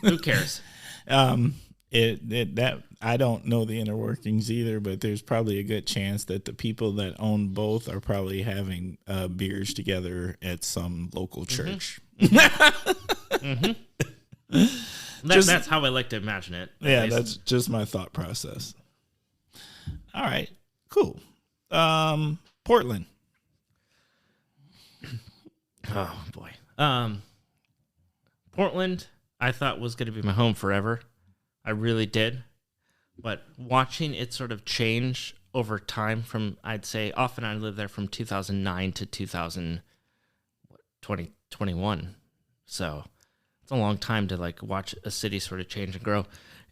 Who cares? That I don't know the inner workings either, but there's probably a good chance that the people that own both are probably having beers together at some local church. Mm-hmm. That's how I like to imagine it. Yeah, that's just my thought process. All right, cool. Portland. Oh boy. Portland, I thought was going to be my home forever. I really did. But watching it sort of change over time from, I'd say, often I lived there from 2009 to 2021. So it's a long time to like watch a city sort of change and grow.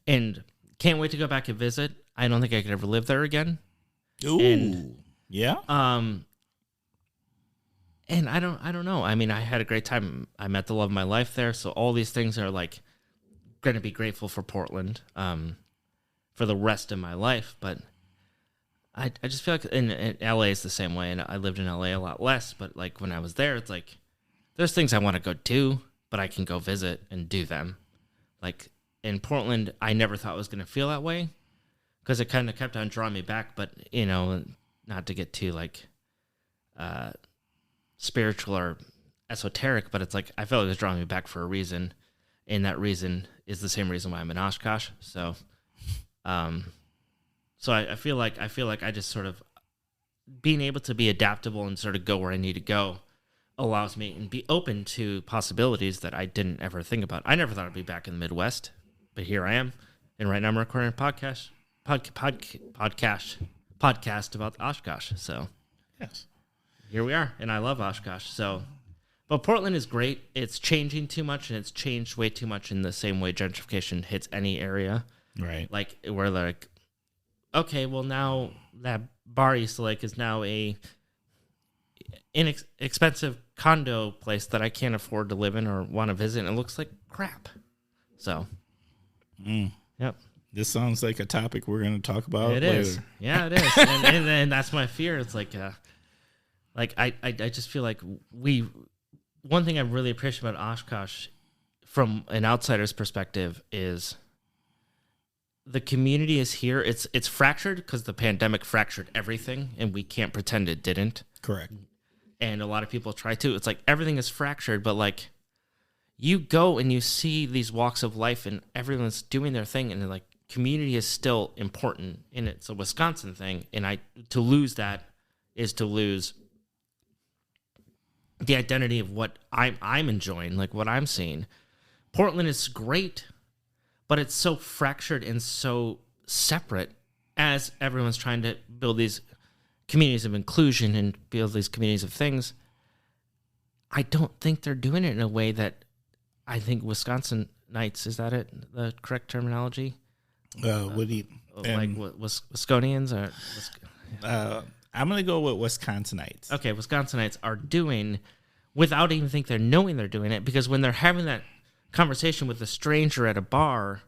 And can't wait to go back and visit. I don't think I could ever live there again. Ooh. And, yeah. And I don't know. I mean, I had a great time. I met the love of my life there. So all these things are like going to be grateful for Portland for the rest of my life. But I just feel like in LA is the same way. And I lived in LA a lot less. But like when I was there, it's like there's things I want to go do, but I can go visit and do them. Like in Portland, I never thought it was going to feel that way because it kind of kept on drawing me back. But, you know, not to get too like spiritual or esoteric, but it's like I felt like it was drawing me back for a reason, and that reason is the same reason why I'm in Oshkosh. So, I feel like I just sort of being able to be adaptable and sort of go where I need to go allows me and be open to possibilities that I didn't ever think about. I never thought I'd be back in the Midwest, but here I am, and right now I'm recording a podcast about Oshkosh. So, yes. Here we are, and I love Oshkosh. So, but Portland is great. It's changing too much, and it's changed way too much in the same way gentrification hits any area. Right. Like, we're like, okay, well, now that bar I used to like is now a inexpensive condo place that I can't afford to live in or want to visit, and it looks like crap. So, yep. This sounds like a topic we're going to talk about It later. is. Yeah, it is. and that's my fear. It's like... I just feel like one thing I really appreciate about Oshkosh from an outsider's perspective is the community is here. It's fractured because the pandemic fractured everything, and we can't pretend it didn't. Correct. And a lot of people try to. It's like everything is fractured, but like you go and you see these walks of life and everyone's doing their thing, and like community is still important, and it's a Wisconsin thing. And to lose that is to lose the identity of what I'm enjoying, like what I'm seeing. Portland is great, but it's so fractured and so separate as everyone's trying to build these communities of inclusion and build these communities of things. I don't think they're doing it in a way that I think Wisconsinites, is that it? The correct terminology? What do you, like Wisconians? Or I'm going to go with Wisconsinites. Okay, Wisconsinites are doing without even think they're knowing they're doing it, because when they're having that conversation with a stranger at a bar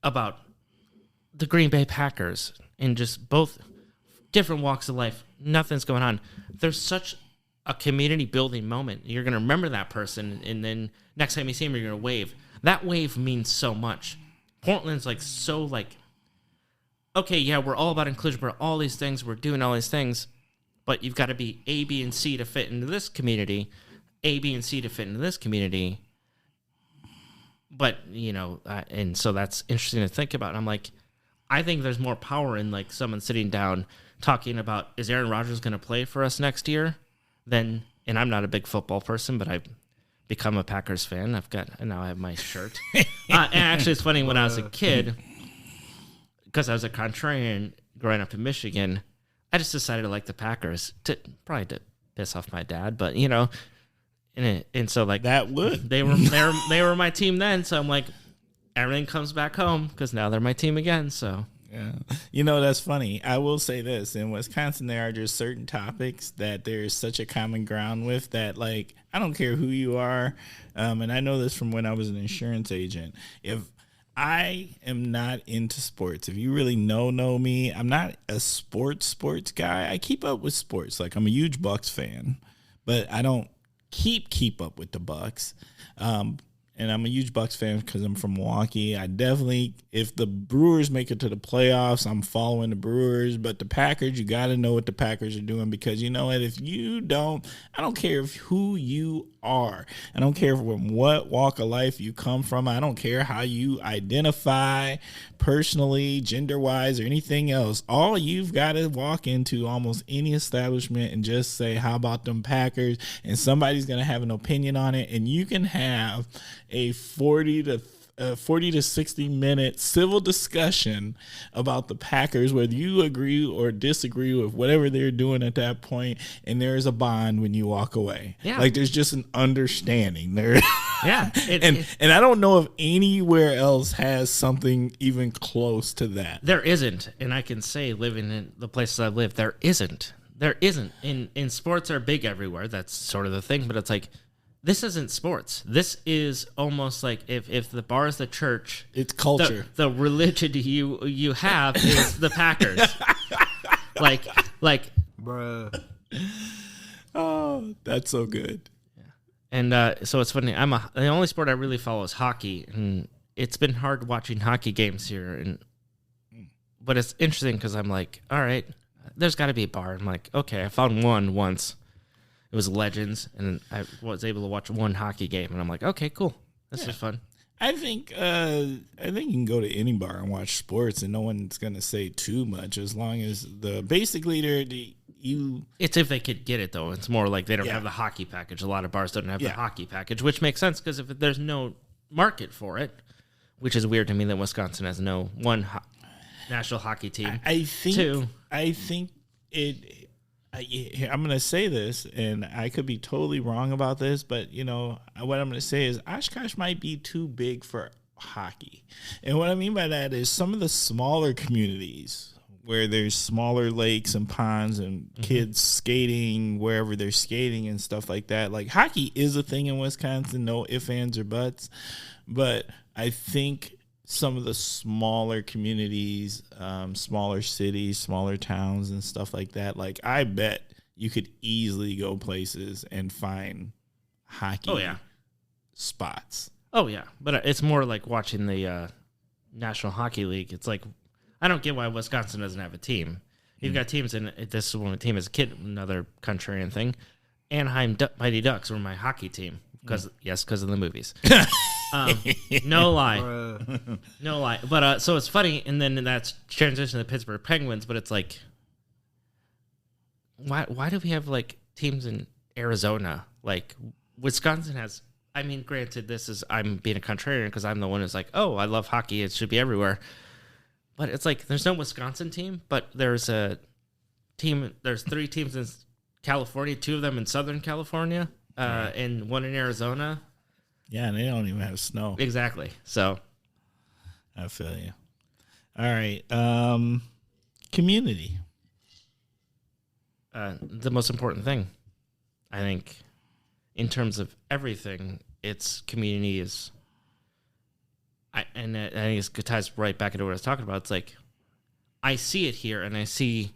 about the Green Bay Packers and just both different walks of life, nothing's going on. There's such a community building moment. You're going to remember that person, and then next time you see him, you're going to wave. That wave means so much. Portland's like so like, okay, yeah, we're all about inclusion, we're all these things, we're doing all these things, but you've got to be A, B, and C to fit into this community, A, B, and C to fit into this community. But, and so that's interesting to think about. And I'm like, I think there's more power in like someone sitting down talking about, is Aaron Rodgers going to play for us next year? And I'm not a big football person, but I've become a Packers fan. Now I have my shirt. And actually, it's funny, when I was a kid, because I was a contrarian growing up in Michigan, I just decided to like the Packers, probably to piss off my dad, but and so like that would they were my team then. So I'm like, everything comes back home because now they're my team again. So. Yeah. That's funny. I will say this. In Wisconsin, there are just certain topics that there's such a common ground with that, like, I don't care who you are. And I know this from when I was an insurance agent. If I am not into sports, if you really know me, I'm not a sports guy. I keep up with sports. Like, I'm a huge Bucks fan, but I don't keep up with the Bucks. And I'm a huge Bucks fan because I'm from Milwaukee. I definitely, if the Brewers make it to the playoffs, I'm following the Brewers. But the Packers, you got to know what the Packers are doing, because you know what? If you don't, I don't care who you are. I don't care from what walk of life you come from. I don't care how you identify personally, gender-wise, or anything else. All you've got to walk into almost any establishment and just say, how about them Packers? And somebody's going to have an opinion on it. And you can have a 40 to 60 minute civil discussion about the Packers, whether you agree or disagree with whatever they're doing at that point, and there is a bond when you walk away. Yeah. Like, there's just an understanding there. Yeah. And I don't know if anywhere else has something even close to that. There isn't. And I can say, living in the places I live, there isn't. There isn't. And sports are big everywhere. That's sort of the thing. But it's like, this isn't sports. This is almost like if the bar is the church, it's culture. The religion you have is the Packers. like, bruh. Oh, that's so good. Yeah. And so it's funny. The only sport I really follow is hockey, and it's been hard watching hockey games here. But it's interesting because I'm like, all right, there's got to be a bar. I'm like, okay, I found one once. It was Legends, and I was able to watch one hockey game, and I'm like, okay, cool. This is fun. I think you can go to any bar and watch sports, and no one's gonna say too much, as long as It's if they could get it, though. It's more like they don't have the hockey package. A lot of bars don't have the hockey package, which makes sense because if there's no market for it, which is weird to me that Wisconsin has no one national hockey team. I think I'm going to say this, and I could be totally wrong about this, but, what I'm going to say is Oshkosh might be too big for hockey. And what I mean by that is some of the smaller communities where there's smaller lakes and ponds and kids skating wherever they're skating and stuff like that. Like, hockey is a thing in Wisconsin, no ifs, ands, or buts. But I think some of the smaller communities, smaller cities, smaller towns and stuff like that, like, I bet you could easily go places and find hockey spots. Oh, yeah. But it's more like watching the National Hockey League. It's like, I don't get why Wisconsin doesn't have a team. You've got teams, and this is one team as a kid, another contrarian thing. Anaheim Mighty Ducks were my hockey team. Because of the movies. No lie. Bruh. No lie. But so it's funny, and then that's transition to the Pittsburgh Penguins, but it's like, why do we have like teams in Arizona? Like Wisconsin has, I mean, granted, I'm being a contrarian because I'm the one who's like, oh, I love hockey, it should be everywhere. But it's like there's no Wisconsin team, but there's a team, there's 3 teams in California, 2 of them in Southern California, and 1 in Arizona. Yeah, and they don't even have snow. Exactly. So I feel you. All right. Community. The most important thing, I think, in terms of everything, it's community is. I think it ties right back into what I was talking about. It's like I see it here, and I see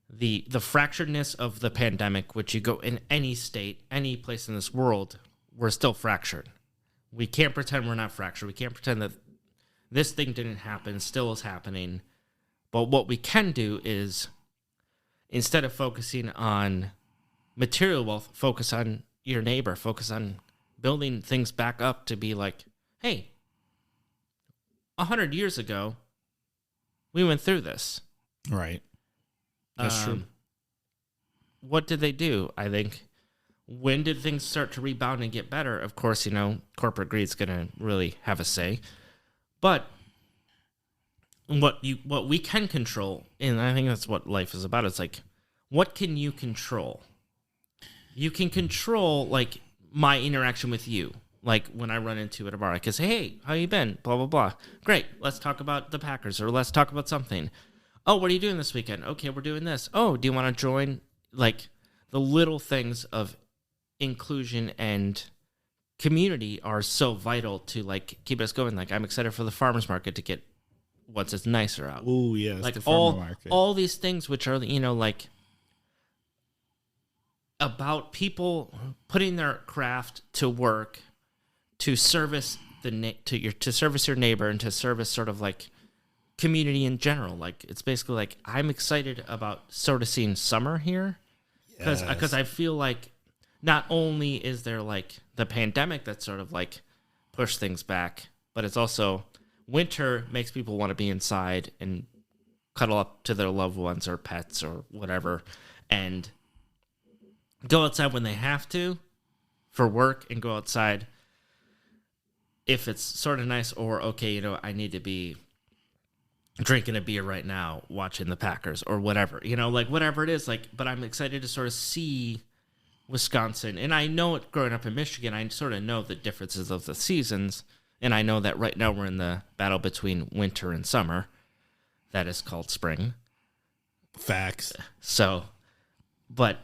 the fracturedness of the pandemic. Which you go in any state, any place in this world, we're still fractured. We can't pretend we're not fractured. We can't pretend that this thing didn't happen, still is happening. But what we can do is, instead of focusing on material wealth, focus on your neighbor, focus on building things back up to be like, hey, 100 years ago, we went through this. Right. That's true. What did they do? I think, when did things start to rebound and get better? Of course, corporate greed's going to really have a say. But what we can control, and I think that's what life is about, it's like, what can you control? You can control, like, my interaction with you. Like, when I run into at a bar, I can say, hey, how you been? Blah, blah, blah. Great, let's talk about the Packers, or let's talk about something. Oh, what are you doing this weekend? Okay, we're doing this. Oh, do you want to join? Like, the little things of inclusion and community are so vital to, like, keep us going. Like, I'm excited for the farmer's market to get once it's nicer out. Oh, yes, like the farmer market. All these things which are, like, about people putting their craft to work to service to service your neighbor and to service sort of like community in general. Like, it's basically like, I'm excited about sort of seeing summer here because I feel like not only is there like the pandemic that sort of like pushed things back, but it's also winter makes people want to be inside and cuddle up to their loved ones or pets or whatever and go outside when they have to for work and go outside if it's sort of nice, or okay, I need to be drinking a beer right now watching the Packers or whatever, like whatever it is, like, but I'm excited to sort of see Wisconsin. And I know it growing up in Michigan, I sort of know the differences of the seasons. And I know that right now we're in the battle between winter and summer. That is called spring. Facts. So, but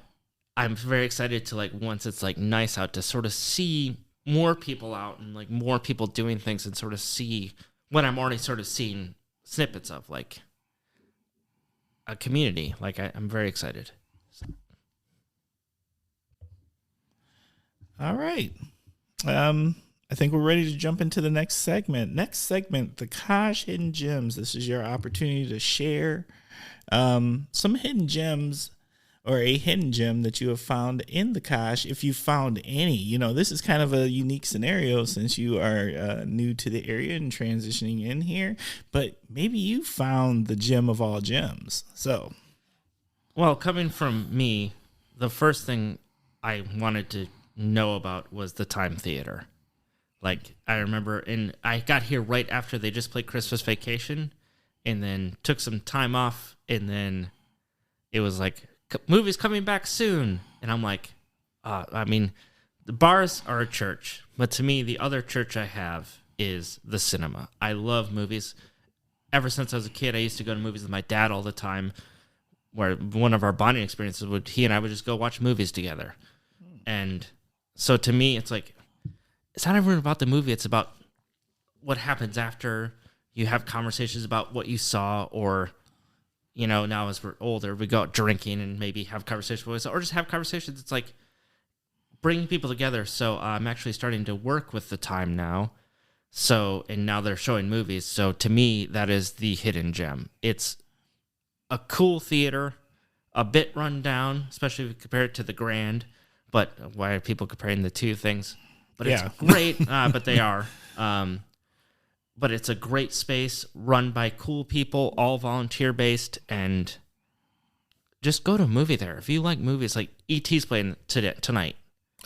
I'm very excited to, like, once it's like nice out, to sort of see more people out and like more people doing things and sort of see what I'm already sort of seeing snippets of, like a community. Like, I'm very excited. So. All right. I think we're ready to jump into the next segment. The Kosh Hidden Gems. This is your opportunity to share some hidden gems or a hidden gem that you have found in the Kosh, if you found any. This is kind of a unique scenario since you are new to the area and transitioning in here, but maybe you found the gem of all gems. So, well, coming from me, the first thing I wanted to know about was the Time Theater. Like, I remember, and I got here right after they just played Christmas Vacation, and then took some time off, and then it was like, movie's coming back soon. And I'm like, I mean, the bars are a church, but to me, the other church I have is the cinema. I love movies. Ever since I was a kid, I used to go to movies with my dad all the time, where one of our bonding experiences he and I would just go watch movies together. And so to me, it's like, it's not even about the movie. It's about what happens after you have conversations about what you saw, or, now as we're older, we go out drinking and maybe have conversations with us, or just have conversations. It's like bringing people together. So I'm actually starting to work with the Time now. So, and now they're showing movies. So to me, that is the hidden gem. It's a cool theater, a bit run down, especially if you compare it to the Grand. But why are people comparing the two things? but it's great. But they are. But it's a great space run by cool people, all volunteer based, and just go to a movie there. If you like movies, like E.T.'s playing tonight.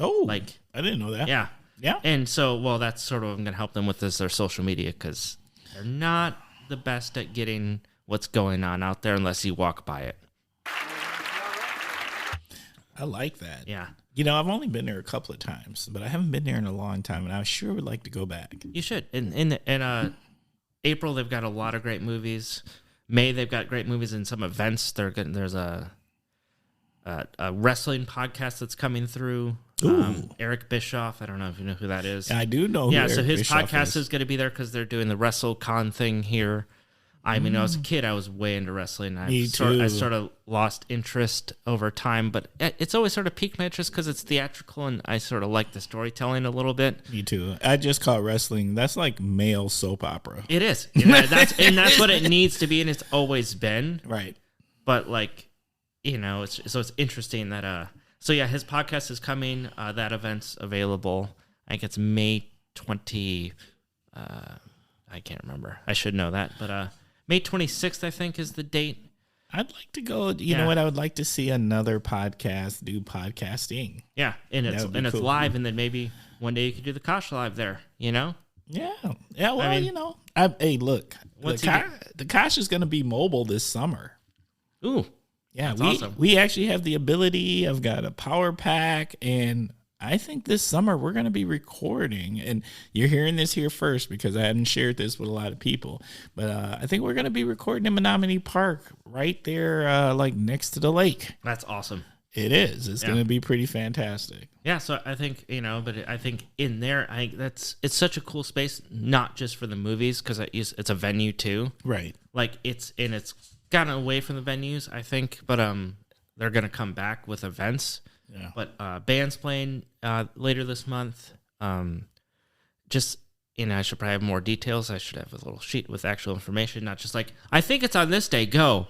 Oh, like I didn't know that. Yeah. Yeah. And so, well, that's sort of what I'm going to help them with is their social media because they're not the best at getting what's going on out there unless you walk by it. I like that. Yeah. You know, I've only been there a couple of times, but I haven't been there in a long time, and I sure would like to go back. You should. In April, they've got a lot of great movies. May, they've got great movies and some events. There's a wrestling podcast that's coming through. Eric Bischoff. I don't know if you know who that is. I do know. Yeah, so his podcast is going to be there because they're doing the WrestleCon thing here. I mean, as a kid, I was way into wrestling. I sort of lost interest over time, but it's always sort of piqued my interest because it's theatrical, and I sort of like the storytelling a little bit. Me too. I just call wrestling. That's like male soap opera. It is. That's what it needs to be, and it's always been. Right. But like, you know, it's interesting that so yeah, his podcast is coming. That event's available. I think it's May 20. I can't remember. I should know that, but May 26th, I think, is the date. I'd like to go. You know what? I would like to see another podcast do podcasting. Yeah, and it's live, and then maybe one day you could do the Kosh live there. You know? Yeah. Well, I mean, you know, hey, look, the Kosh is going to be mobile this summer. Ooh, yeah, that's awesome. We actually have the ability. I've got a power pack, and I think this summer we're going to be recording, and you're hearing this here first because I hadn't shared this with a lot of people, but I think we're going to be recording in Menominee Park right there, like next to the lake. That's awesome. It is. It's going to be pretty fantastic. Yeah, so I think, you know, but I think in there, it's such a cool space, not just for the movies, because it's a venue too. Right. Like it's gotten away from the venues, I think, but they're going to come back with events. Yeah. But bands playing later this month. Just, you know, I should probably have more details. I should have a little sheet with actual information, not just like, I think it's on this day, go.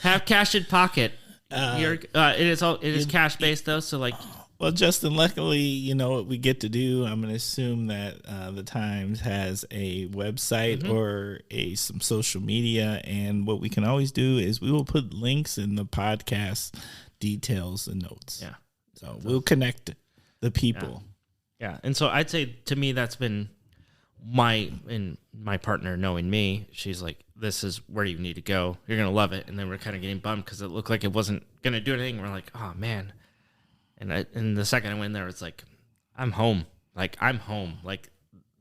Have cash in pocket. It is cash based though, so like. Well, Justin, luckily, you know what we get to do. I'm going to assume that the Times has a website or some social media, and what we can always do is we will put links in the podcast details and notes. Yeah. So we'll connect the people. Yeah. And so I'd say to me, that's been my partner knowing me. She's like, this is where you need to go. You're going to love it. And then we're kind of getting bummed because it looked like it wasn't going to do anything. We're like, oh man. And the second I went there, it's like, I'm home. Like I'm home. Like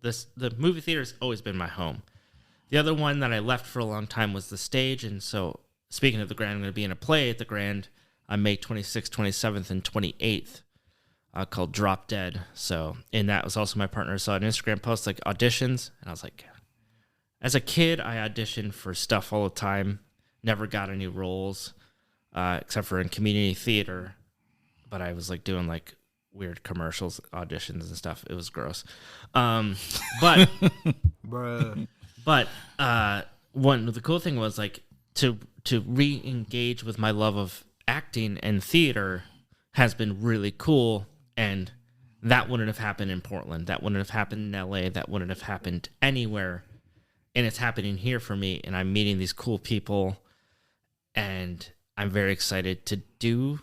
the movie theater's always been my home. The other one that I left for a long time was the stage. And so speaking of the Grand, I'm going to be in a play at the Grand on May 26th, 27th, and 28th called Drop Dead. So, and that was also my partner. Saw an Instagram post like auditions, and I was like, as a kid, I auditioned for stuff all the time. Never got any roles, except for in community theater. But I was like doing like weird commercials, auditions and stuff. It was gross. But one the cool thing was like to re-engage with my love of acting and theater has been really cool, and that wouldn't have happened in Portland. That wouldn't have happened in LA. That wouldn't have happened anywhere. And it's happening here for me, and I'm meeting these cool people, and I'm very excited to do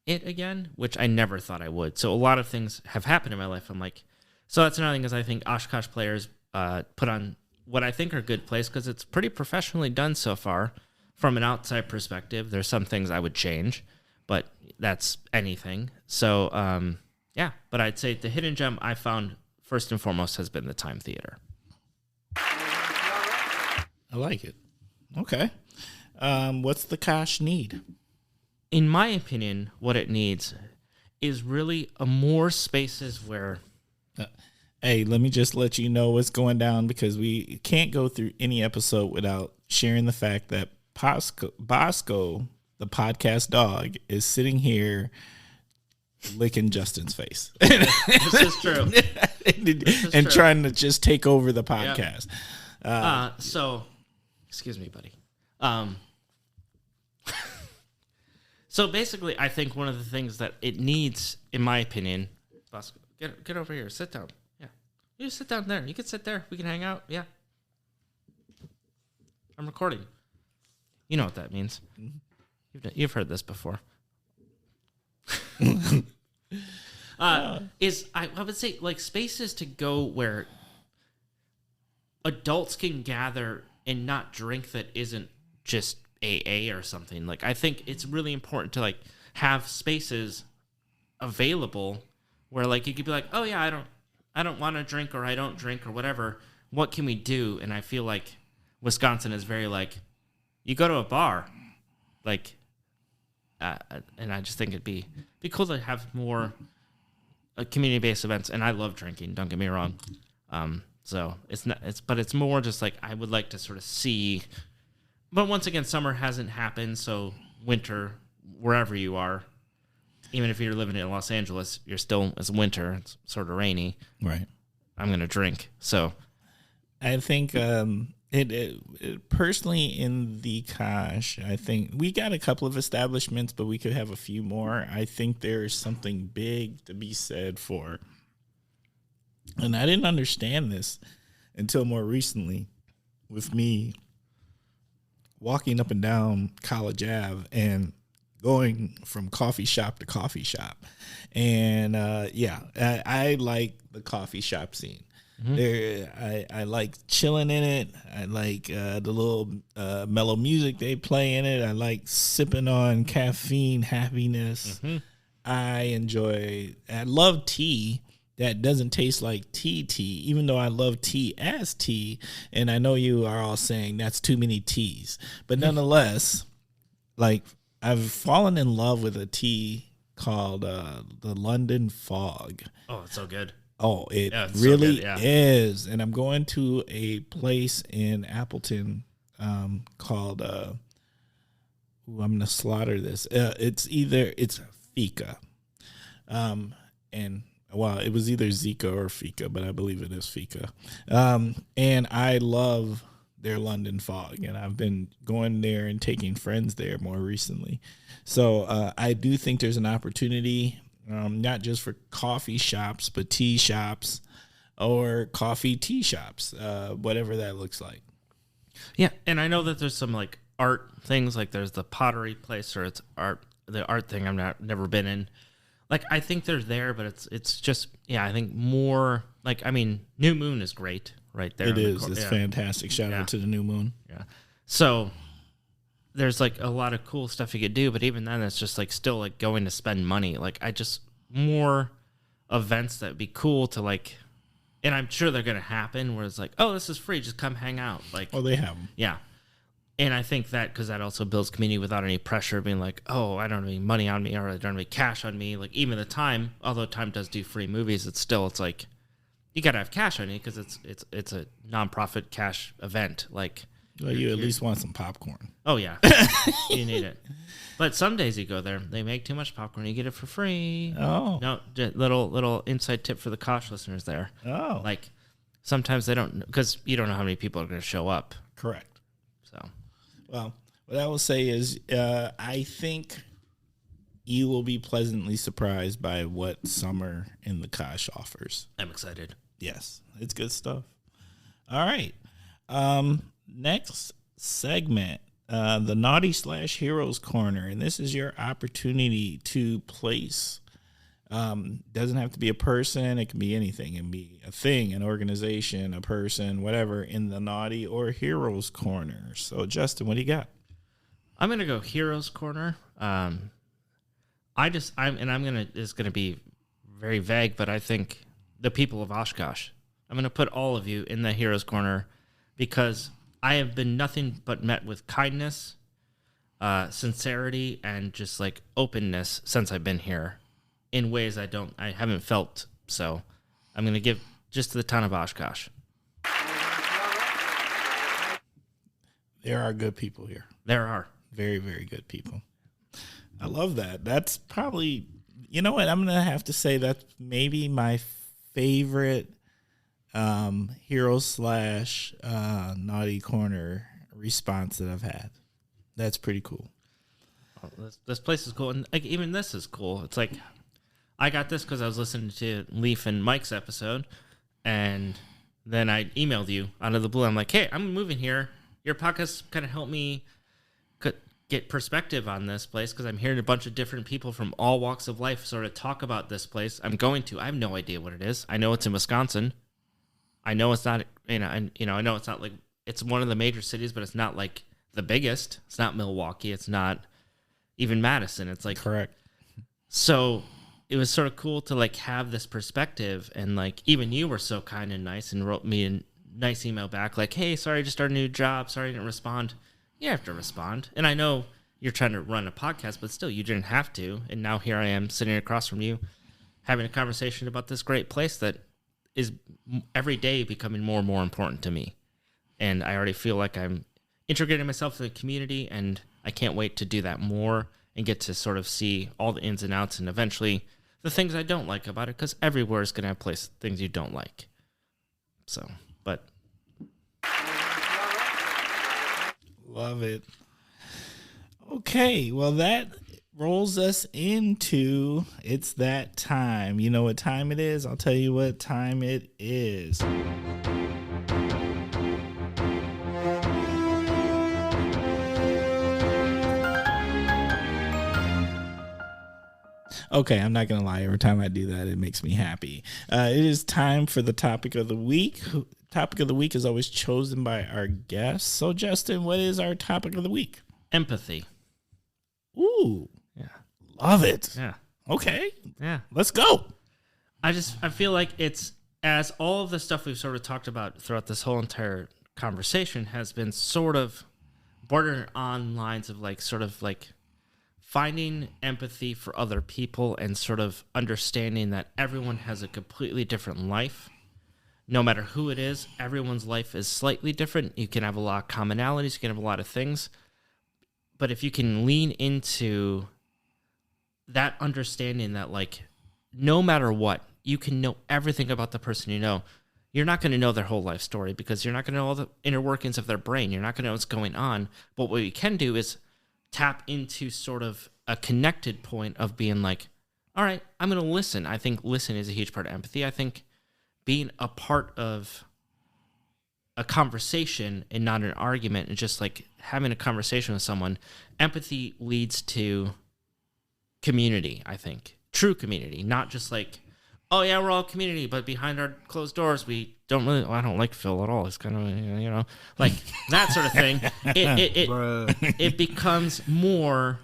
it again, which I never thought I would. So a lot of things have happened in my life. I'm like, so that's another thing is I think Oshkosh players put on what I think are good plays because it's pretty professionally done so far. From an outside perspective, there's some things I would change, but that's anything. So, yeah, but I'd say the hidden gem I found first and foremost has been the Time Theater. I like it. Okay. What's the Kosh need? In my opinion, what it needs is really a more spaces where... Hey, let me just let you know what's going down because we can't go through any episode without sharing the fact that Bosco, the podcast dog, is sitting here licking Justin's face. This is true. and trying to just take over the podcast. Yep. So, excuse me, buddy. So basically, I think one of the things that it needs, in my opinion, Bosco, Get over here. Sit down. Yeah. You sit down there. You can sit there. We can hang out. Yeah. I'm recording. You know what that means. You've heard this before. I would say like spaces to go where adults can gather and not drink that isn't just AA or something. Like I think it's really important to like have spaces available where like you could be like, oh yeah, I don't want to drink or I don't drink or whatever. What can we do? And I feel like Wisconsin is very like, you go to a bar, like, and I just think it'd be cool to have more community-based events. And I love drinking. Don't get me wrong. So it's more just like I would like to sort of see. But once again, summer hasn't happened, so winter, wherever you are, even if you're living in Los Angeles, it's winter. It's sort of rainy. Right. I'm going to drink. So I think it personally in the Kosh, I think we got a couple of establishments, but we could have a few more. I think there's something big to be said for, and I didn't understand this until more recently with me walking up and down College Ave and going from coffee shop to coffee shop. And I like the coffee shop scene. Mm-hmm. I like chilling in it. I like the little mellow music they play in it. I like sipping on caffeine happiness. Mm-hmm. I love tea that doesn't taste like tea, even though I love tea as tea. And I know you are all saying that's too many teas. But nonetheless, like I've fallen in love with a tea called the London Fog. Oh, it's so good. Oh, it really is. And I'm going to a place in Appleton called, I'm going to slaughter this. It's Fika. It was either Zika or Fika, but I believe it is Fika. And I love their London Fog, and I've been going there and taking friends there more recently. So I do think there's an opportunity, not just for coffee shops, but tea shops or coffee tea shops, whatever that looks like. Yeah, and I know that there's some like art things, like there's the pottery place or the art thing I've never been in. Like, I think they're there, but it's just, I think more, like, I mean, New Moon is great right there. It is. It's fantastic. Shout out to the New Moon. Yeah. So there's, like, a lot of cool stuff you could do, but even then, it's just, like, still, like, going to spend money. Like, more events that would be cool to, like, and I'm sure they're going to happen where it's like, oh, this is free. Just come hang out. Like, oh, they have them. Yeah. And I think that because that also builds community without any pressure of being like, oh, I don't have any money on me or I don't have any cash on me. Like even the time, although Time does do free movies, it's like you got to have cash on you because it's a nonprofit cash event. Like, well, you at least want some popcorn. Oh yeah, you need it. But some days you go there, they make too much popcorn, you get it for free. Oh, no, little inside tip for the Kosh listeners there. Oh, like sometimes they don't because you don't know how many people are going to show up. Correct. So. Well, what I will say is I think you will be pleasantly surprised by what summer in the Kosh offers. I'm excited. Yes, it's good stuff. All right. Next segment, the Naughty/Heroes Corner. And this is your opportunity to place. Doesn't have to be a person. It can be anything. It can be a thing, an organization, a person, whatever, in the Naughty or Heroes Corner. So, Justin, what do you got? I'm going to go Heroes Corner. It's going to be very vague, but I think the people of Oshkosh. I'm going to put all of you in the Heroes Corner because I have been nothing but met with kindness, sincerity, and just like openness since I've been here. In ways I haven't felt, so I'm going to give just to the town of Oshkosh. There are good people here. There are. Very, very good people. I love that. That's probably, you know what, I'm going to have to say that's maybe my favorite Hero/Naughty Corner response that I've had. That's pretty cool. Oh, this place is cool, and like even this is cool. It's like I got this because I was listening to Leaf and Mike's episode, and then I emailed you out of the blue. I'm like, hey, I'm moving here. Your podcast kind of helped me get perspective on this place because I'm hearing a bunch of different people from all walks of life sort of talk about this place. I have no idea what it is. I know it's in Wisconsin. I know it's not, I know it's not like, it's one of the major cities, but it's not like the biggest. It's not Milwaukee. It's not even Madison. It's like, Correct. So it was sort of cool to like have this perspective, and like even you were so kind and nice and wrote me a nice email back like, hey, sorry, I just started a new job. Sorry I didn't respond. You have to respond. And I know you're trying to run a podcast, but still, you didn't have to. And now here I am sitting across from you having a conversation about this great place that is every day becoming more and more important to me. And I already feel like I'm integrating myself in the community, and I can't wait to do that more and get to sort of see all the ins and outs and eventually the things I don't like about it, because everywhere is going to have things you don't like. So, but... Love it. Okay, well, that rolls us into It's That Time. You know what time it is? I'll tell you what time it is. Okay, I'm not going to lie. Every time I do that, it makes me happy. It is time for the topic of the week. Topic of the week is always chosen by our guests. So, Justin, what is our topic of the week? Empathy. Ooh. Yeah. Love it. Yeah. Okay. Yeah. Let's go. I feel like it's, as all of the stuff we've sort of talked about throughout this whole entire conversation has been sort of bordering on lines of like, sort of like finding empathy for other people and sort of understanding that everyone has a completely different life. No matter who it is, everyone's life is slightly different. You can have a lot of commonalities, you can have a lot of things. But if you can lean into that understanding that, like, no matter what, you can know everything about the person you know. You're not going to know their whole life story because you're not going to know all the inner workings of their brain. You're not going to know what's going on. But what you can do is tap into sort of a connected point of being like, all right, I'm going to listen. I think listen is a huge part of empathy. I think being a part of a conversation and not an argument and just like having a conversation with someone, empathy leads to community, I think. True community, not just like, oh yeah, we're all community, but behind our closed doors, we don't really, well, I don't like Phil at all. It's kind of, like that sort of thing. It becomes more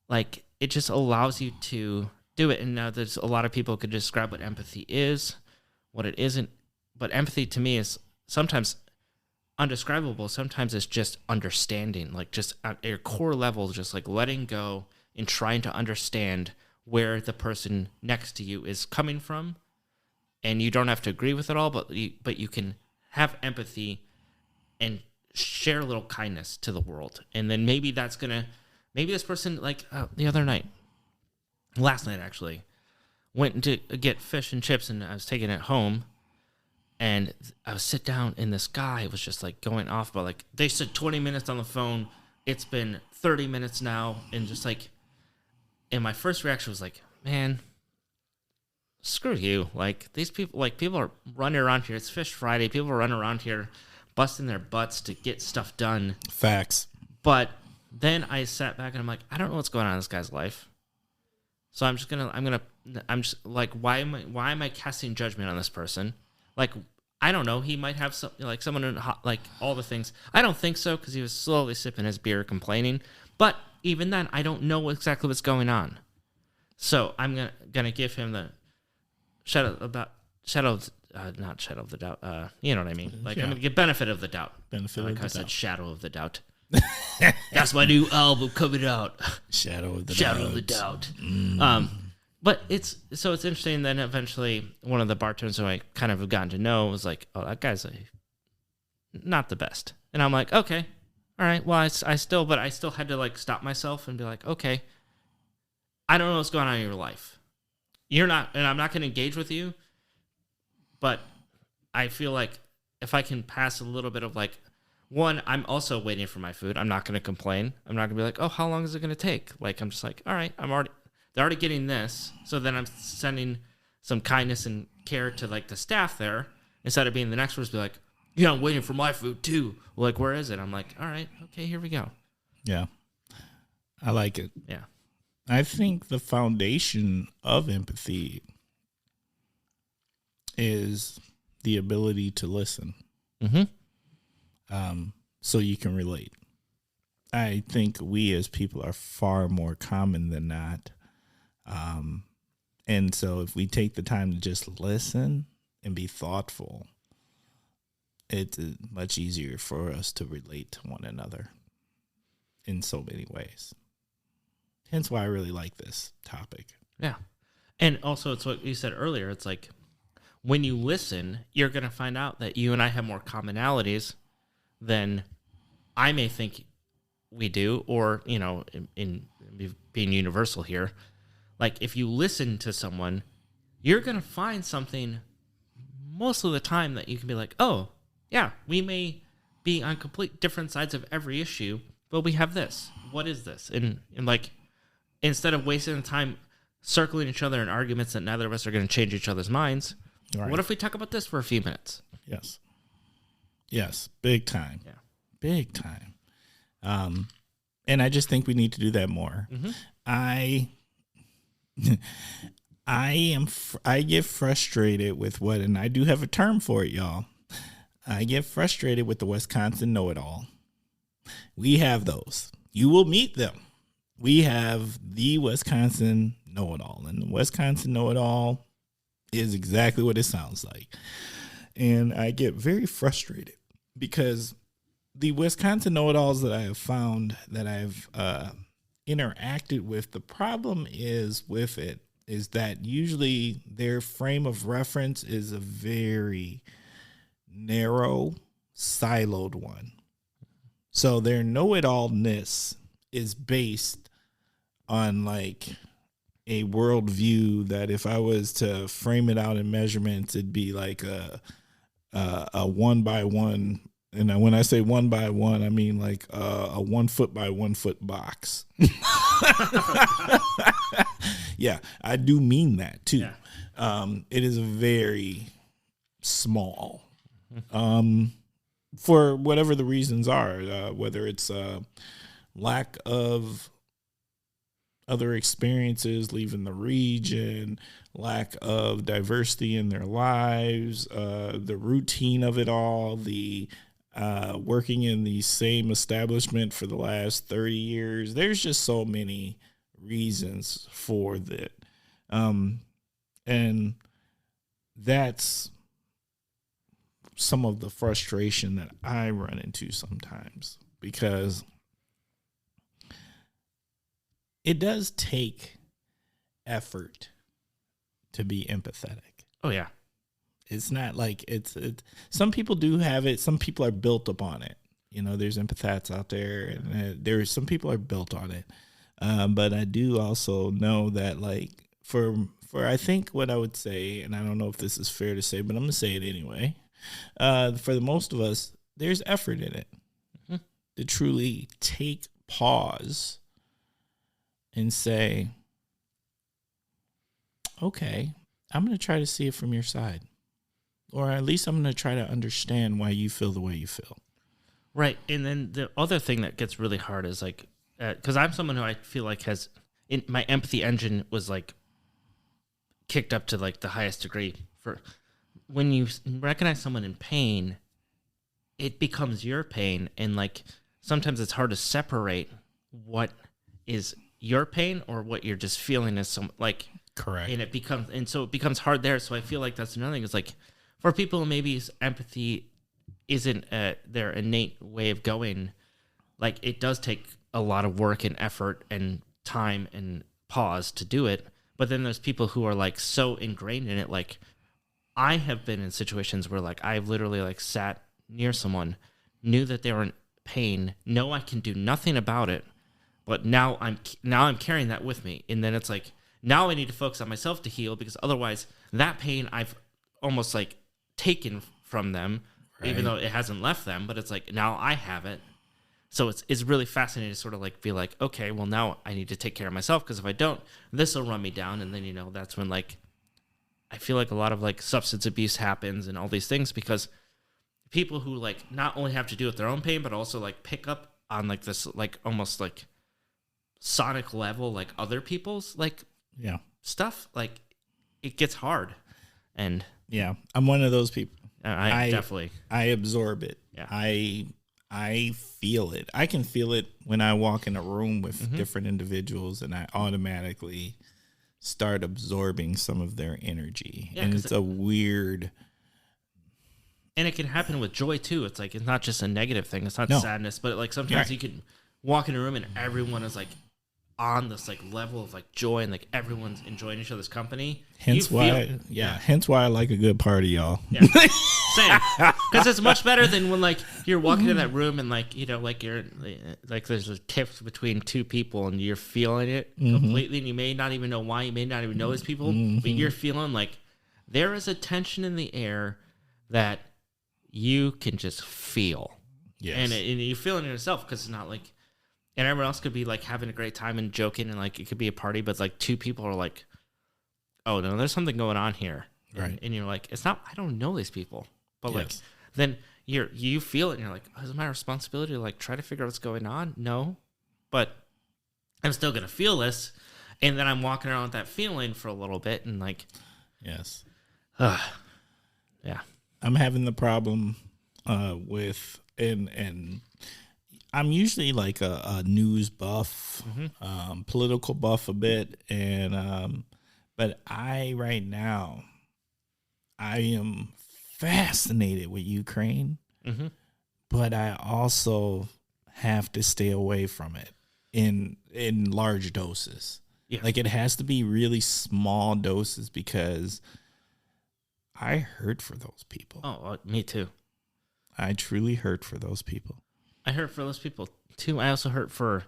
like, it just allows you to do it. And now there's a lot of people could describe what empathy is, what it isn't. But empathy to me is sometimes undescribable. Sometimes it's just understanding, like just at your core level, just like letting go and trying to understand where the person next to you is coming from. And you don't have to agree with it all, but you can have empathy and share a little kindness to the world. And then maybe this person, like the other night, last night actually, went to get fish and chips, and I was taking it home, and I was sit down, and this guy was just like going off about like, they said 20 minutes on the phone, it's been 30 minutes now, and just like, and my first reaction was like, man, screw you. Like, these people, like, people are running around here. It's Fish Friday. People are running around here busting their butts to get stuff done. Facts. But then I sat back and I'm like, I don't know what's going on in this guy's life. So I'm just like, why am I casting judgment on this person? Like, I don't know. He might have some, like, someone in like all the things. I don't think so, because he was slowly sipping his beer, complaining. But even then, I don't know exactly what's going on. So I'm gonna give him the not shadow of the doubt. You know what I mean? Like, yeah. I'm gonna give benefit of the doubt. Benefit I said shadow of the doubt. That's my new album coming out. Shadow of the doubt. But it's interesting. Then eventually, one of the bartenders who I kind of have gotten to know was like, "Oh, that guy's not the best." And I'm like, "Okay, all right. Well, I still had to like stop myself and be like, okay, I don't know what's going on in your life. You're not, and I'm not going to engage with you. But I feel like if I can pass a little bit of like, one, I'm also waiting for my food. I'm not going to complain. I'm not going to be like, oh, how long is it going to take? Like, I'm just like, all right, they're already getting this. So then I'm sending some kindness and care to like the staff there instead of being the next person be like, yeah, I'm waiting for my food too. Well, like, where is it? I'm like, all right, okay, here we go. Yeah. I like it. Yeah. I think the foundation of empathy is the ability to listen. So you can relate. I think we as people are far more common than not. And so if we take the time to just listen and be thoughtful, it's much easier for us to relate to one another in so many ways. Hence why I really like this topic. Yeah. And also, it's what you said earlier. It's like when you listen, you're going to find out that you and I have more commonalities than I may think we do, or, you know, in being universal here. Like, if you listen to someone, you're going to find something most of the time that you can be like, oh, yeah, we may be on complete different sides of every issue, but we have this. What is this? And like, instead of wasting the time circling each other in arguments that neither of us are going to change each other's minds, Right. What if we talk about this for a few minutes? Yes. Yes. Big time. Yeah. Big time. And I just think we need to do that more. Mm-hmm. I get frustrated with and I do have a term for it, y'all. I get frustrated with the Wisconsin know-it-all. We have those. You will meet them. We have the Wisconsin know-it-all, and the Wisconsin know-it-all is exactly what it sounds like. And I get very frustrated because the Wisconsin know-it-alls that I have found, that I've interacted with, the problem is with it is that usually their frame of reference is a very narrow, siloed one. So their know-it-allness is based on like a worldview that if I was to frame it out in measurements, it'd be like a 1 by 1. And when I say 1 by 1, I mean like a 1 foot by 1 foot box. Yeah, I do mean that too. Yeah. It is very small. For whatever the reasons are, whether it's lack of other experiences leaving the region, lack of diversity in their lives, the routine of it all, the working in the same establishment for the last 30 years. There's just so many reasons for that. And that's some of the frustration that I run into sometimes, because it does take effort to be empathetic. Oh, yeah. It's not like it's some people do have it. Some people are built upon it. You know, there's empaths out there, and there's some people are built on it. But I do also know that, like, for I think what I would say, and I don't know if this is fair to say, but I'm going to say it anyway. For the most of us, there's effort in it to truly take pause and say, okay, I'm going to try to see it from your side. Or at least I'm going to try to understand why you feel the way you feel. Right. And then the other thing that gets really hard is like, because I'm someone who I feel like my empathy engine was like kicked up to like the highest degree. For when you recognize someone in pain, it becomes your pain. And like, sometimes it's hard to separate what is your pain or what you're just feeling as some like, correct. And so it becomes hard there. So I feel like that's another thing is like, for people who maybe empathy isn't their innate way of going, like it does take a lot of work and effort and time and pause to do it. But then there's people who are like so ingrained in it. Like I have been in situations where like I've literally like sat near someone, knew that they were in pain, know I can do nothing about it, but now I'm carrying that with me. And then it's like, now I need to focus on myself to heal, because otherwise that pain I've almost like taken from them, right, even though it hasn't left them, but it's like now I have it. So it's really fascinating to sort of like be like, okay, well now I need to take care of myself, because if I don't, this will run me down. And then, that's when like I feel like a lot of like substance abuse happens and all these things, because people who like not only have to deal with their own pain, but also like pick up on like this like almost like sonic level, like other people's like stuff, like it gets hard. And yeah, I'm one of those people. I definitely absorb it. Yeah. I feel it. I can feel it when I walk in a room with different individuals, and I automatically start absorbing some of their energy. And it's a weird. And it can happen with joy too. It's like, it's not just a negative thing. It's not sadness, but like sometimes you can walk in a room and everyone is like on this like level of like joy, and like everyone's enjoying each other's company. Hence why I like a good party, y'all. Yeah. Same. Because it's much better than when like you're walking in that room and like, like you're like there's a tiff between two people and you're feeling it completely, and you may not even know why, you may not even know those people, but you're feeling like there is a tension in the air that you can just feel. Yes. And you feel it in yourself, because it's not like, and everyone else could be like having a great time and joking, and like it could be a party, but it's like two people are like, oh no, there's something going on here. Right. And you're like, it's not, I don't know these people. But like, then you feel it and you're like, oh, is it my responsibility to like try to figure out what's going on? No. But I'm still going to feel this. And then I'm walking around with that feeling for a little bit, and like, yes. Yeah. I'm having the problem with, and I'm usually like a news buff, political buff a bit. And, but right now, I am fascinated with Ukraine, but I also have to stay away from it in large doses. Yeah. Like it has to be really small doses, because I hurt for those people. Oh, me too. I truly hurt for those people. I hurt for those people too. I also hurt for,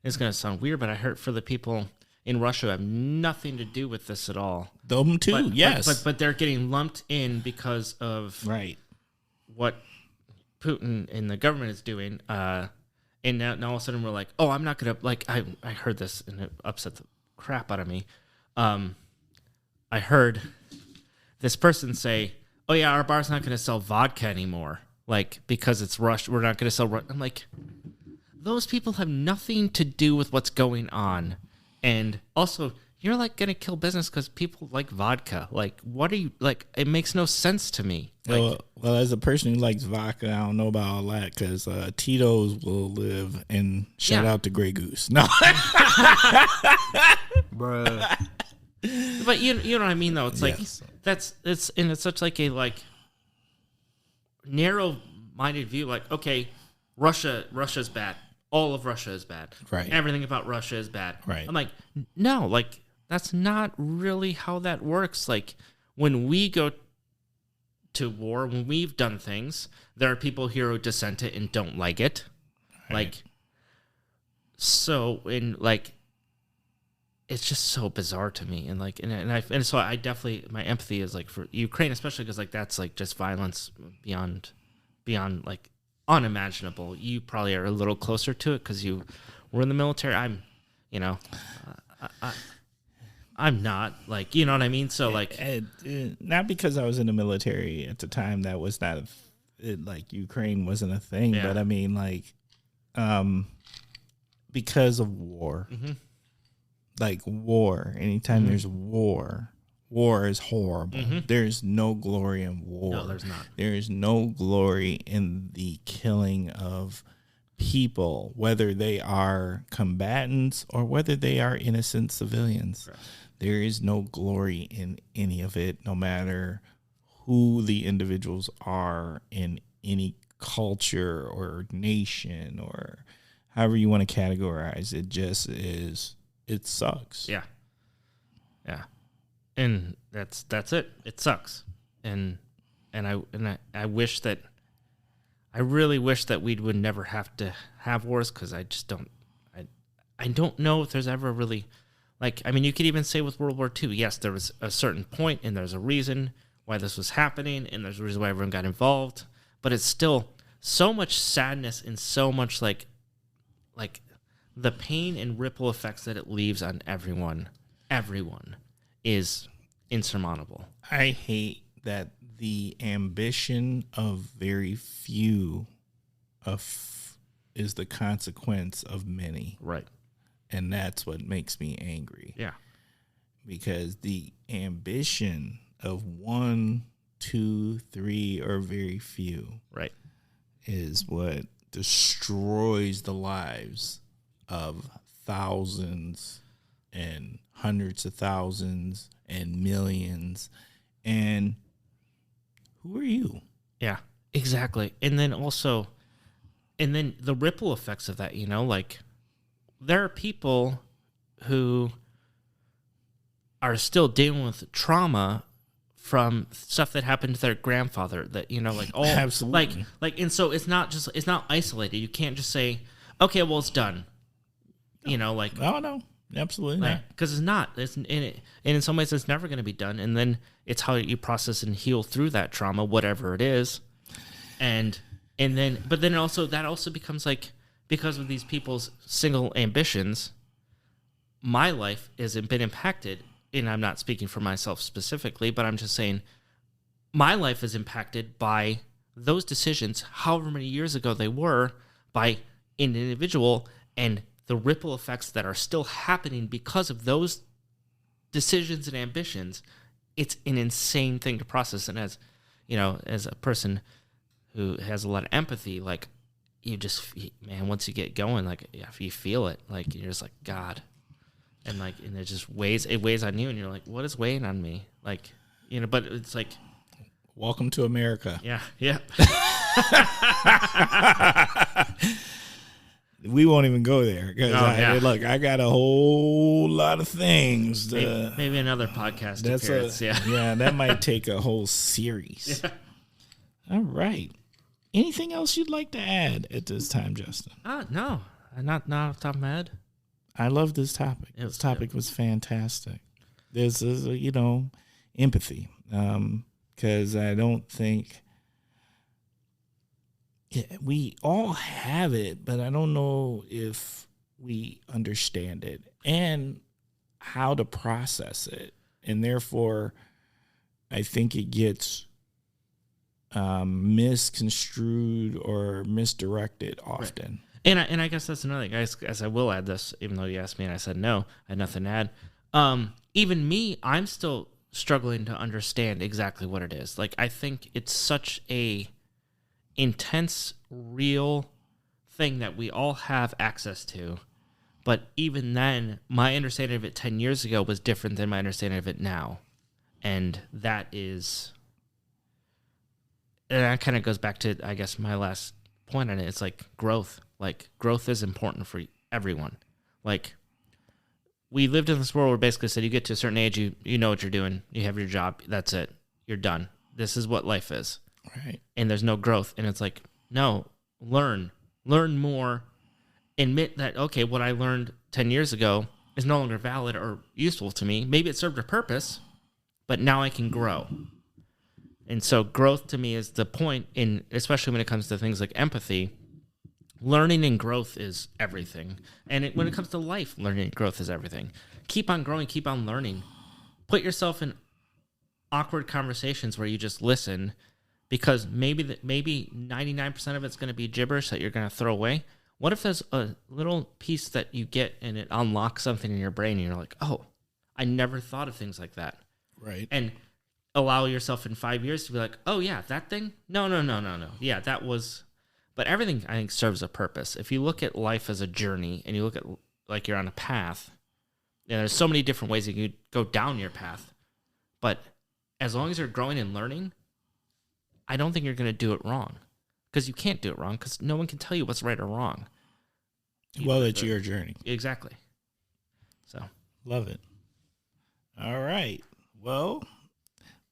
it's going to sound weird, but I hurt for the people in Russia who have nothing to do with this at all. Them too, yes. But they're getting lumped in because of what Putin and the government is doing. And now all of a sudden we're like, oh, I'm not going to, like, I heard this and it upset the crap out of me. I heard this person say, oh yeah, our bar's not going to sell vodka anymore. Like, because it's Russia, we're not going to sell. I'm like, those people have nothing to do with what's going on. And also, you're like going to kill business because people like vodka. Like, what are you, like, it makes no sense to me. Like, well, as a person who likes vodka, I don't know about all that, because Tito's will live, and shout out to Grey Goose. No. Bruh. But you know what I mean, though? It's like, it's such like a, like, narrow-minded view. Like, okay, Russia's bad. All of Russia is bad. Right. Everything about Russia is bad. Right. I'm like, no, like, that's not really how that works. Like, when we go to war, when we've done things, there are people here who dissent it and don't like it. Right. Like, so, and like, it's just so bizarre to me. And like, and so I definitely, my empathy is like for Ukraine, especially because like that's like just violence beyond like unimaginable. You probably are a little closer to it because you were in the military. I'm, I'm not, like, you know what I mean? So like, not because I was in the military at the time, that was not like Ukraine wasn't a thing, but I mean like, because of war. Like war, anytime there's war is horrible. There's no glory in war. No, there's not. There is no glory in the killing of people, whether they are combatants or whether they are innocent civilians. Right. There is no glory in any of it, no matter who the individuals are in any culture or nation or however you want to categorize it. Just is. It sucks. Yeah. And that's it. It sucks. And I wish that, I really wish that we would never have to have wars, because I just don't, I don't know if there's ever really, like, I mean, you could even say with World War II, yes, there was a certain point and there's a reason why this was happening and there's a reason why everyone got involved, but it's still so much sadness and so much like like the pain and ripple effects that it leaves on everyone is insurmountable. I hate that the ambition of very few is the consequence of many. Right. And that's what makes me angry. Yeah. Because the ambition of 1, 2, 3, or very few Right. is what destroys the lives of thousands and hundreds of thousands and millions. And who are you? Yeah, exactly. And then the ripple effects of that, like there are people who are still dealing with trauma from stuff that happened to their grandfather that, like, oh, Absolutely. and so it's not isolated. You can't just say, okay, well, it's done. No, absolutely not. Because it's not. And in some ways, it's never going to be done. And then it's how you process and heal through that trauma, whatever it is. But then also that also becomes like, because of these people's single ambitions, my life has been impacted. And I'm not speaking for myself specifically, but I'm just saying my life is impacted by those decisions, however many years ago they were, by an individual, and the ripple effects that are still happening because of those decisions and ambitions. It's an insane thing to process. And as a person who has a lot of empathy, like, once you get going, like, if you feel it, like, you're just like, God. And it just weighs on you, and you're like, what is weighing on me? Like, but it's like, welcome to America. Yeah. We won't even go there because look, I got a whole lot of things. Maybe another podcast appearance. Yeah, that might take a whole series. Yeah. All right. Anything else you'd like to add at this time, Justin? No, not off the top of my head. I love this topic. This topic was fantastic. This is, empathy, because I don't think we all have it, but I don't know if we understand it and how to process it. And therefore, I think it gets misconstrued or misdirected often. Right. And I guess that's another thing. As I will add this, even though you asked me and I said no, I had nothing to add. Even me, I'm still struggling to understand exactly what it is. Like, I think it's such a intense, real thing that we all have access to. But even then, my understanding of it 10 years ago was different than my understanding of it now. And that kind of goes back to, I guess, my last point on it. It's like growth. Like, growth is important for everyone. Like, we lived in this world where basically said you get to a certain age, you know what you're doing. You have your job. That's it. You're done. This is what life is. Right. And there's no growth. And it's like, no, learn more. Admit that, okay, what I learned 10 years ago is no longer valid or useful to me. Maybe it served a purpose, but now I can grow. And so growth to me is the point, especially when it comes to things like empathy. Learning and growth is everything. And when it comes to life, learning and growth is everything. Keep on growing, keep on learning. Put yourself in awkward conversations where you just listen, because maybe 99% of it's going to be gibberish that you're going to throw away. What if there's a little piece that you get and it unlocks something in your brain and you're like, oh, I never thought of things like that. Right. And allow yourself in 5 years to be like, oh yeah, that thing? No. Yeah, that was... But everything, I think, serves a purpose. If you look at life as a journey and you look at like you're on a path, there's so many different ways you could go down your path. But as long as you're growing and learning, I don't think you're going to do it wrong. Because you can't do it wrong, because no one can tell you what's right or wrong. Well, it's your journey. Exactly. So. Love it. All right. Well,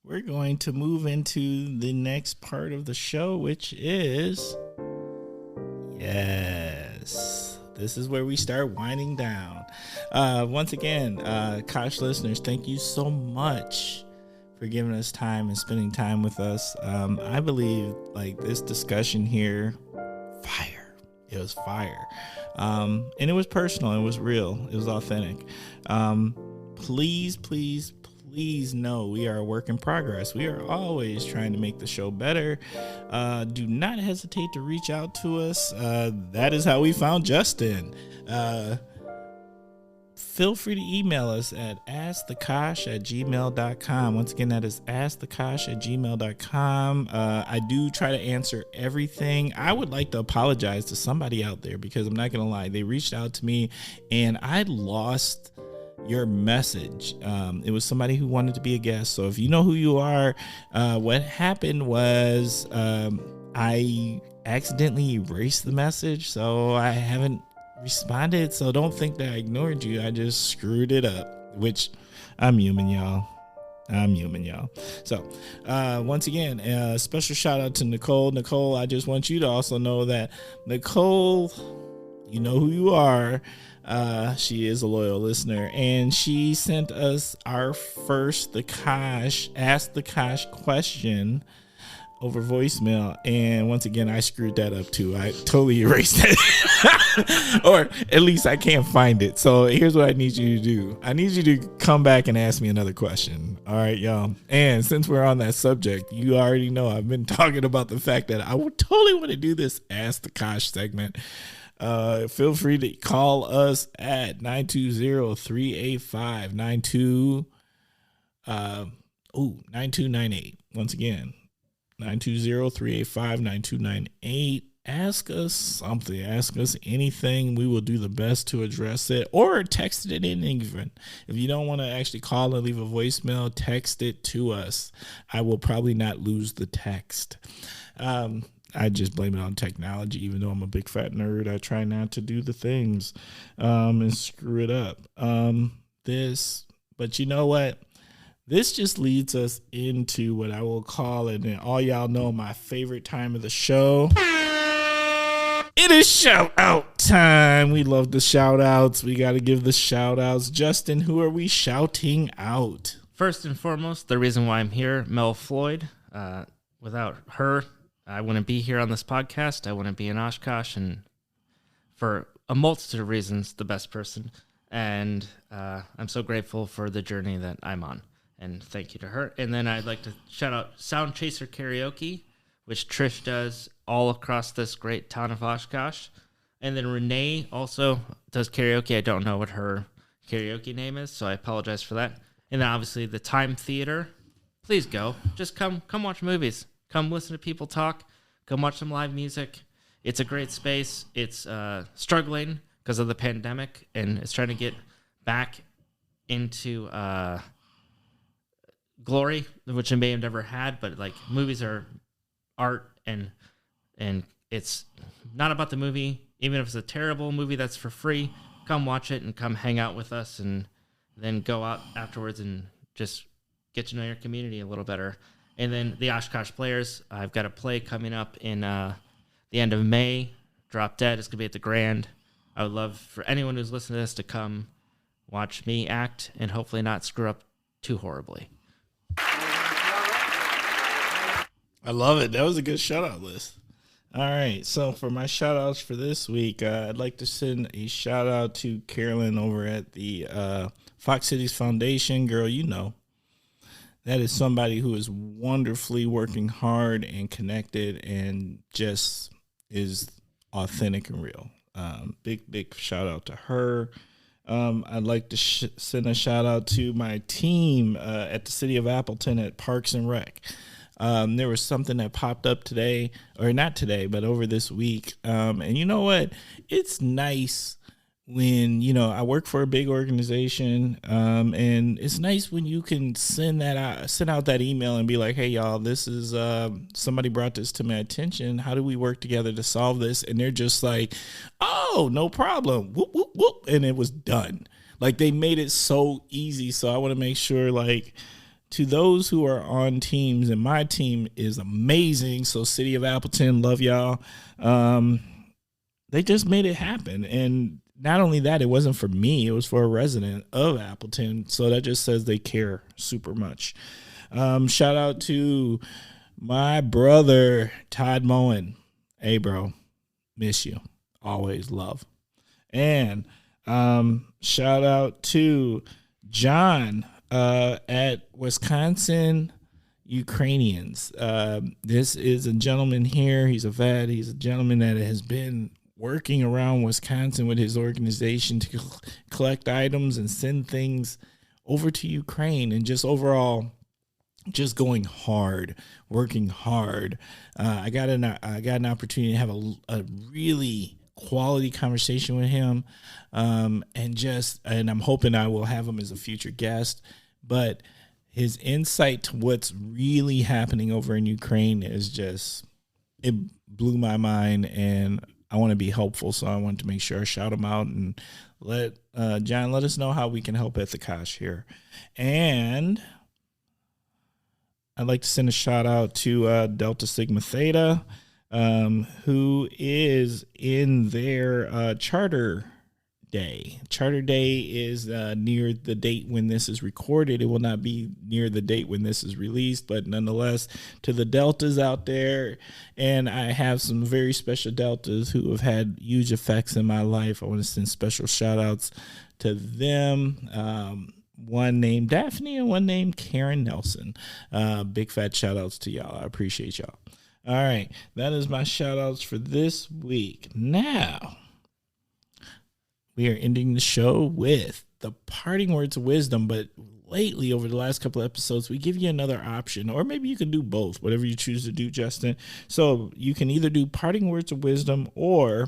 we're going to move into the next part of the show, which is... Yes, this is where we start winding down. Once again, Kosh listeners, thank you so much for giving us time and spending time with us. I believe like this discussion here, It was fire. And it was personal. It was real. It was authentic. Please know we are a work in progress. We are always trying to make the show better. Do not hesitate to reach out to us. That is how we found Justin. Feel free to email us at askthekosh@gmail.com. Once again, that is askthekosh@gmail.com. I do try to answer everything. I would like to apologize to somebody out there because I'm not going to lie. They reached out to me and I lost your message. It was somebody who wanted to be a guest. So if you know who you are, what happened was I accidentally erased the message. So I haven't responded, so don't think that I ignored you. I just screwed it up, which I'm human, y'all. So once again, a special shout out to Nicole. I just want you to also know that Nicole, you know who you are. She is a loyal listener, and she sent us our first Ask the Kosh question over voicemail. And once again, I screwed that up too. I totally erased it. Or at least I can't find it. So here's what I need you to do. I need you to come back and ask me another question. All right, y'all. And since we're on that subject, you already know I've been talking about the fact that I would totally want to do this Ask the Kosh segment. Feel free to call us at 920-385-9298. Once again, 920-385-9298. Ask us something. Ask us anything. We will do the best to address it, or text it in even. If you don't want to actually call and leave a voicemail, text it to us. I will probably not lose the text. I just blame it on technology, even though I'm a big fat nerd. I try not to do the things and screw it up. But you know what? This just leads us into what I will call it, and all y'all know my favorite time of the show. It is shout out time. We love the shout outs. We got to give the shout outs. Justin, who are we shouting out? First and foremost, the reason why I'm here, Mel Floyd. Without her, I wouldn't be here on this podcast. I wouldn't be in Oshkosh, and for a multitude of reasons, the best person. And I'm so grateful for the journey that I'm on. And thank you to her. And then I'd like to shout out Sound Chaser Karaoke, which Trish does all across this great town of Oshkosh. And then Renee also does karaoke. I don't know what her karaoke name is, so I apologize for that. And then obviously the Time Theater. Please go. Just come watch movies. Come listen to people talk. Come watch some live music. It's a great space. It's struggling because of the pandemic, and it's trying to get back into glory, which it may have never had, but like movies are art, and it's not about the movie. Even if it's a terrible movie that's for free, come watch it and come hang out with us, and then go out afterwards and just get to know your community a little better. And then the Oshkosh Players, I've got a play coming up in the end of May. Drop Dead. It's going to be at the Grand. I would love for anyone who's listening to this to come watch me act and hopefully not screw up too horribly. I love it. That was a good shout-out list. All right, so for my shout-outs for this week, I'd like to send a shout-out to Carolyn over at the Fox Cities Foundation. Girl, you know, that is somebody who is wonderfully working hard and connected and just is authentic and real. Big shout-out to her. I'd like to send a shout-out to my team at the City of Appleton at Parks and Rec. There was something that popped up today, or not today, but over this week. And you know what? It's nice when, I work for a big organization, and it's nice when you can send out that email and be like, hey, y'all, this is, somebody brought this to my attention. How do we work together to solve this? And they're just like, oh, no problem. Whoop, whoop, whoop. And it was done. Like, they made it so easy. So I want to make sure, like, to those who are on teams, and my team is amazing. So City of Appleton, love y'all. They just made it happen. And not only that, it wasn't for me, it was for a resident of Appleton. So that just says they care super much. Shout out to my brother, Todd Moen. Hey, bro, miss you. always love. And shout out to John at Wisconsin Ukrainians. This is a gentleman here. He's a vet. He's a gentleman that has been working around Wisconsin with his organization to collect items and send things over to Ukraine, and just overall just going hard, working hard. I got an opportunity to have a really quality conversation with him, and I'm hoping I will have him as a future guest. But his insight to what's really happening over in Ukraine is it blew my mind, and I want to be helpful, so I wanted to make sure I shout him out and let John let us know how we can help at the Kosh here. And I'd like to send a shout out to Delta Sigma Theta, who is in their Charter Day. Charter Day is near the date when this is recorded. It will not be near the date when this is released, but nonetheless, to the Deltas out there, and I have some very special Deltas who have had huge effects in my life. I want to send special shout outs to them. One named Daphne and one named Karen Nelson. Big fat shout outs to y'all. I appreciate y'all. All right, that is my shout outs for this week. Now, we are ending the show with the parting words of wisdom, but lately, over the last couple of episodes, we give you another option, or maybe you can do both, whatever you choose to do, Justin. So you can either do parting words of wisdom, or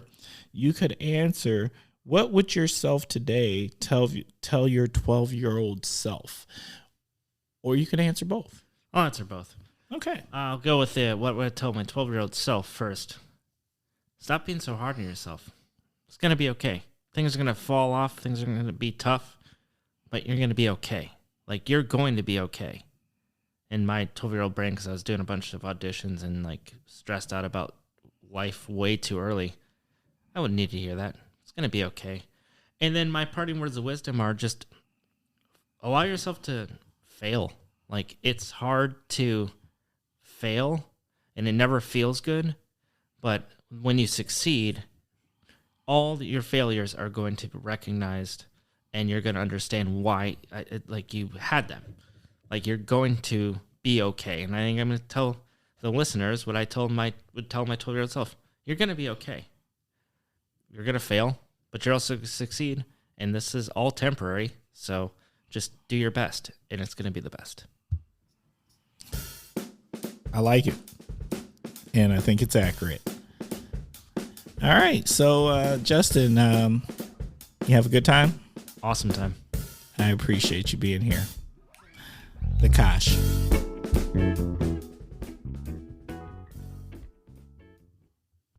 you could answer, what would yourself today tell your 12-year-old self? Or you can answer both. I'll answer both. Okay. I'll go with what would I tell my 12-year-old self first. Stop being so hard on yourself. It's going to be okay. Things are going to fall off. Things are going to be tough, but you're going to be okay. Like, you're going to be okay. In my 12-year-old brain, because I was doing a bunch of auditions and, like, stressed out about life way too early, I wouldn't need to hear that. It's going to be okay. And then my parting words of wisdom are just allow yourself to fail. Like, it's hard to fail, and it never feels good, but when you succeed, all your failures are going to be recognized, and you're going to understand why, like, you had them. Like, you're going to be okay. And I think I'm going to tell the listeners what I would tell my 12-year-old self. You're going to be okay. You're going to fail, but you're also going to succeed, and this is all temporary, so just do your best, and it's going to be the best. I like it, and I think it's accurate. All right, so Justin, you have a good time? Awesome time. I appreciate you being here. The Kosh.